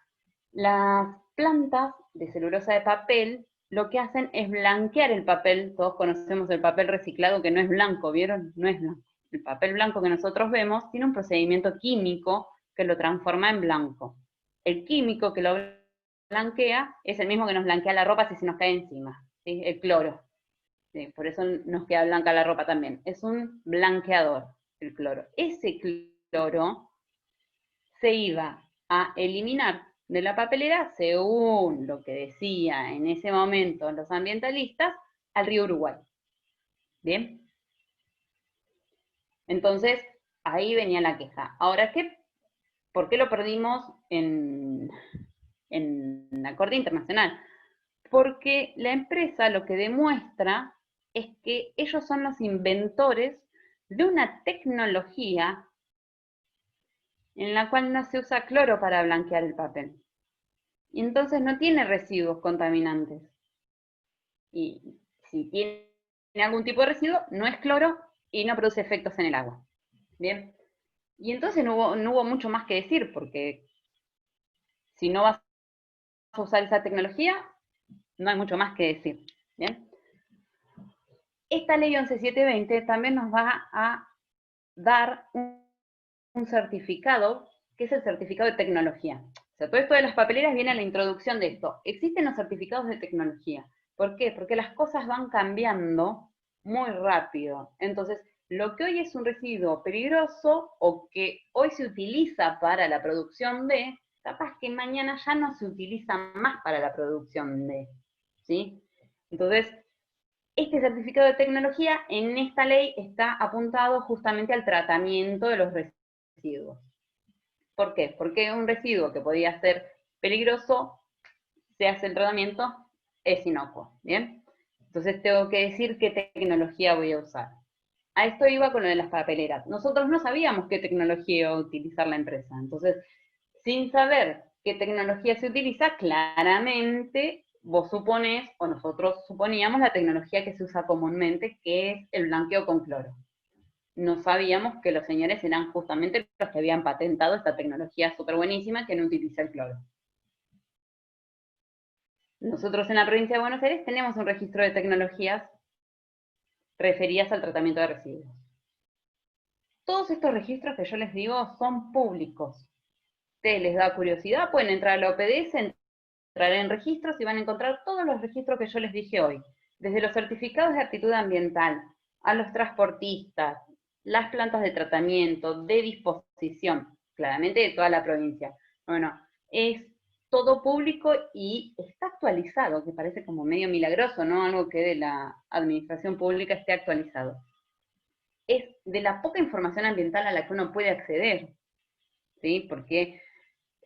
Las plantas de celulosa de papel lo que hacen es blanquear el papel. Todos conocemos el papel reciclado que no es blanco, ¿vieron? No es blanco. El papel blanco que nosotros vemos tiene un procedimiento químico que lo transforma en blanco. El químico que lo blanquea es el mismo que nos blanquea la ropa si se nos cae encima, ¿sí? El cloro. Sí, por eso nos queda blanca la ropa también. Es un blanqueador, el cloro. Ese cloro se iba a eliminar de la papelera, según lo que decía en ese momento los ambientalistas, al río Uruguay. ¿Bien? Entonces, ahí venía la queja. Ahora, ¿por qué lo perdimos en la Corte Internacional? Porque la empresa lo que demuestra es que ellos son los inventores de una tecnología en la cual no se usa cloro para blanquear el papel. Y entonces no tiene residuos contaminantes. Y si tiene algún tipo de residuo, no es cloro y no produce efectos en el agua. ¿Bien? Y entonces no hubo mucho más que decir, porque si no vas a usar esa tecnología, no hay mucho más que decir. ¿Bien? Esta ley 11720 también nos va a dar un certificado, que es el certificado de tecnología. O sea, todo esto de las papeleras viene a la introducción de esto. Existen los certificados de tecnología. ¿Por qué? Porque las cosas van cambiando muy rápido. Entonces, lo que hoy es un residuo peligroso o que hoy se utiliza para la producción de, capaz que mañana ya no se utiliza más para la producción de, ¿sí? Entonces, este certificado de tecnología en esta ley está apuntado justamente al tratamiento de los residuos. ¿Por qué? Porque un residuo que podía ser peligroso, se hace el tratamiento, es inocuo, ¿bien? Entonces tengo que decir qué tecnología voy a usar. A esto iba con lo de las papeleras. Nosotros no sabíamos qué tecnología iba a utilizar la empresa. Entonces, sin saber qué tecnología se utiliza, claramente vos suponés, o nosotros suponíamos, la tecnología que se usa comúnmente, que es el blanqueo con cloro. no sabíamos que los señores eran justamente los que habían patentado esta tecnología súper buenísima que no utiliza el cloro. Nosotros en la provincia de Buenos Aires tenemos un registro de tecnologías referidas al tratamiento de residuos. Todos estos registros que yo les digo son públicos. Ustedes les da curiosidad, pueden entrar a la OPDS, entrar en registros y van a encontrar todos los registros que yo les dije hoy. Desde los certificados de aptitud ambiental, a los transportistas, las plantas de tratamiento, de disposición, claramente de toda la provincia. Bueno, es todo público y está actualizado, que parece como medio milagroso, ¿no? Algo que de la administración pública esté actualizado. Es de la poca información ambiental a la que uno puede acceder, ¿sí? Porque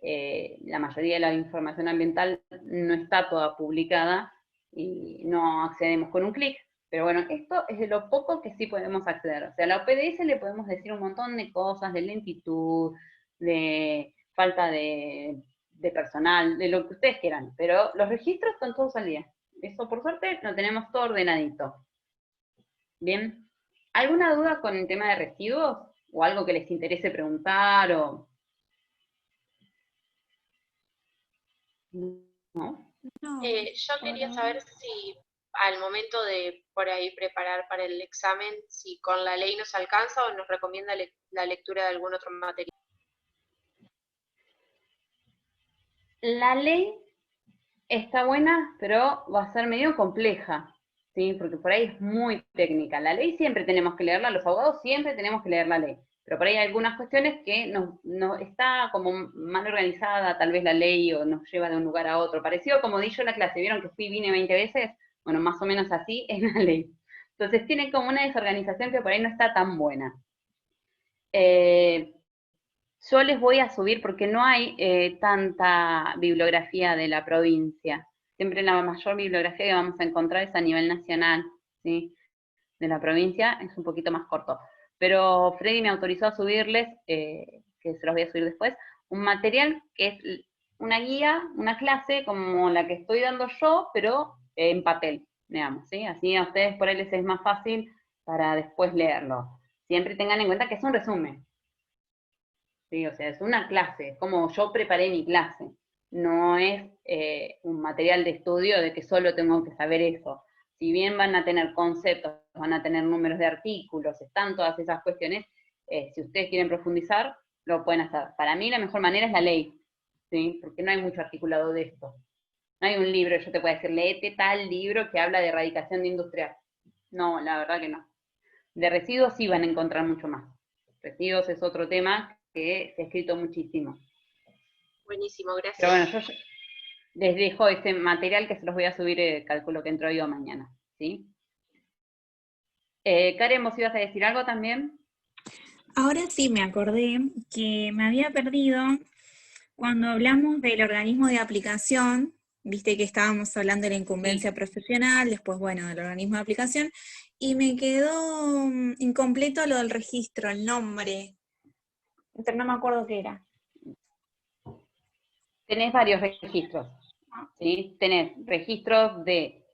la mayoría de la información ambiental no está toda publicada y no accedemos con un clic. Pero bueno, esto es de lo poco que sí podemos acceder. O sea, a la OPDS le podemos decir un montón de cosas, de lentitud, de falta de personal, de lo que ustedes quieran, pero los registros están todos al día. Eso, por suerte, lo tenemos todo ordenadito. Bien. ¿Alguna duda con el tema de residuos? ¿O algo que les interese preguntar? ¿No? No, Yo quería saber si al momento de por ahí preparar para el examen, si con la ley nos alcanza o nos recomienda la lectura de algún otro material. La ley está buena, pero va a ser medio compleja, ¿sí? Porque por ahí es muy técnica. La ley siempre tenemos que leerla, los abogados siempre tenemos que leer la ley. Pero por ahí hay algunas cuestiones que no está como mal organizada, tal vez la ley, o nos lleva de un lugar a otro. Parecido como di yo en la clase, ¿vieron que vine 20 veces? Bueno, más o menos así es la ley. Entonces tiene como una desorganización que por ahí no está tan buena. Yo les voy a subir, porque no hay tanta bibliografía de la provincia. Siempre la mayor bibliografía que vamos a encontrar es a nivel nacional, ¿sí? De la provincia es un poquito más corto. Pero Freddy me autorizó a subirles, que se los voy a subir después, un material que es una guía, una clase como la que estoy dando yo, pero en papel, digamos, ¿sí? Así a ustedes por ahí les es más fácil para después leerlo. Siempre tengan en cuenta que es un resumen, ¿sí? O sea, es una clase, es como yo preparé mi clase. No es un material de estudio de que solo tengo que saber eso. Si bien van a tener conceptos, van a tener números de artículos, están todas esas cuestiones, si ustedes quieren profundizar, lo pueden hacer. Para mí la mejor manera es la ley, ¿sí? Porque no hay mucho articulado de esto. No hay un libro, yo te puedo decir, léete tal libro que habla de erradicación de industrial. No, la verdad que no. De residuos sí van a encontrar mucho más. Residuos es otro tema que se ha escrito muchísimo. Buenísimo, gracias. Pero bueno, yo les dejo ese material que se los voy a subir, calculo que entro hoy o mañana, ¿sí? Karen, ¿vos ibas a decir algo también? ahora sí me acordé que me había perdido cuando hablamos del organismo de aplicación. Viste que estábamos hablando de la incumbencia profesional, después, bueno, del organismo de aplicación, y me quedó incompleto lo del registro, el nombre, pero no me acuerdo qué era. Tenés varios registros, ¿sí? Tenés registros de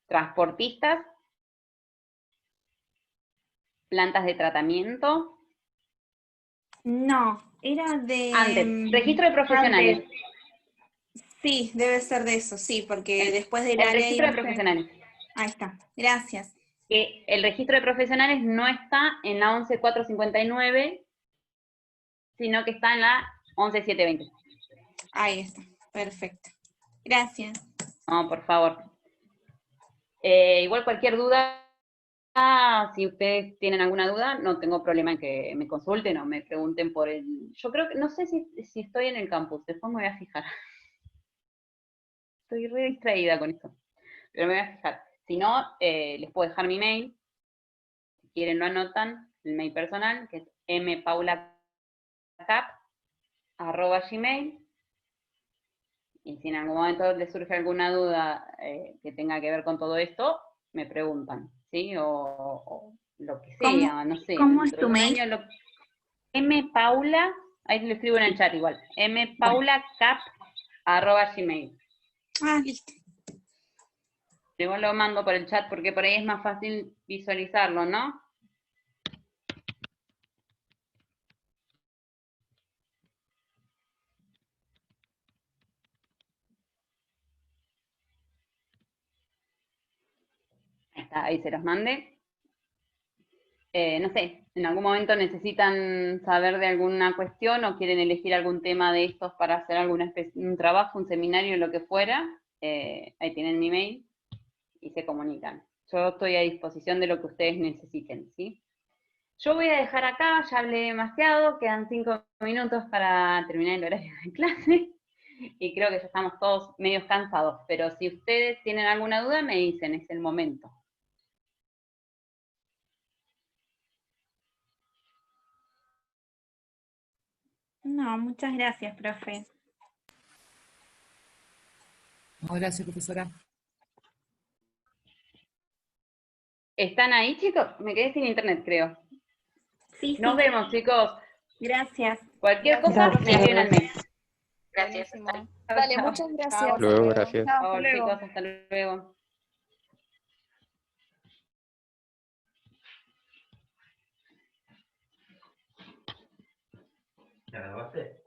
transportistas, plantas de tratamiento. No, era de... Antes, registro de profesionales. antes. Sí, debe ser de eso, sí, porque después de la El ley... registro de no sé. profesionales. Ahí está, gracias. Que el registro de profesionales no está en la 11.459, sino que está en la 11.720. Ahí está, perfecto. Gracias. No, por favor. Igual cualquier duda, si ustedes tienen alguna duda, no tengo problema en que me consulten o me pregunten por el... Yo creo que, no sé si estoy en el campus, después me voy a fijar. Estoy re distraída con esto, pero me voy a fijar. Si no, les puedo dejar mi mail. Si quieren lo anotan, el mail personal, que es mpaulacap@gmail. Y si en algún momento les surge alguna duda que tenga que ver con todo esto, me preguntan, ¿sí? O lo que sea, no sé. ¿Cómo es dentro tu de un mail? año mpaula, ahí lo escribo en el chat igual, mpaulacap@gmail. Ah, listo. Igual lo mando por el chat porque por ahí es más fácil visualizarlo, ¿no? ahí se los mandé. No sé, en algún momento necesitan saber de alguna cuestión o quieren elegir algún tema de estos para hacer un trabajo, un seminario, lo que fuera, ahí tienen mi mail y se comunican. Yo estoy a disposición de lo que ustedes necesiten, ¿sí? Yo voy a dejar acá, ya hablé demasiado, quedan 5 minutos para terminar el horario de clase y creo que ya estamos todos medio cansados, pero si ustedes tienen alguna duda me dicen, es el momento. No, muchas gracias, profe. No, gracias, profesora. ¿Están ahí, chicos? Me quedé sin internet, creo. Sí, Nos vemos, chicos. Gracias. Cualquier Gracias, cosa me profe. escriben al mail. Gracias. Buenísimo. Chao, Dale, chao. muchas gracias. Chao, hasta Luego, gracias. Chao, Por hasta favor, luego. chicos, hasta luego. ¿Ya grabaste?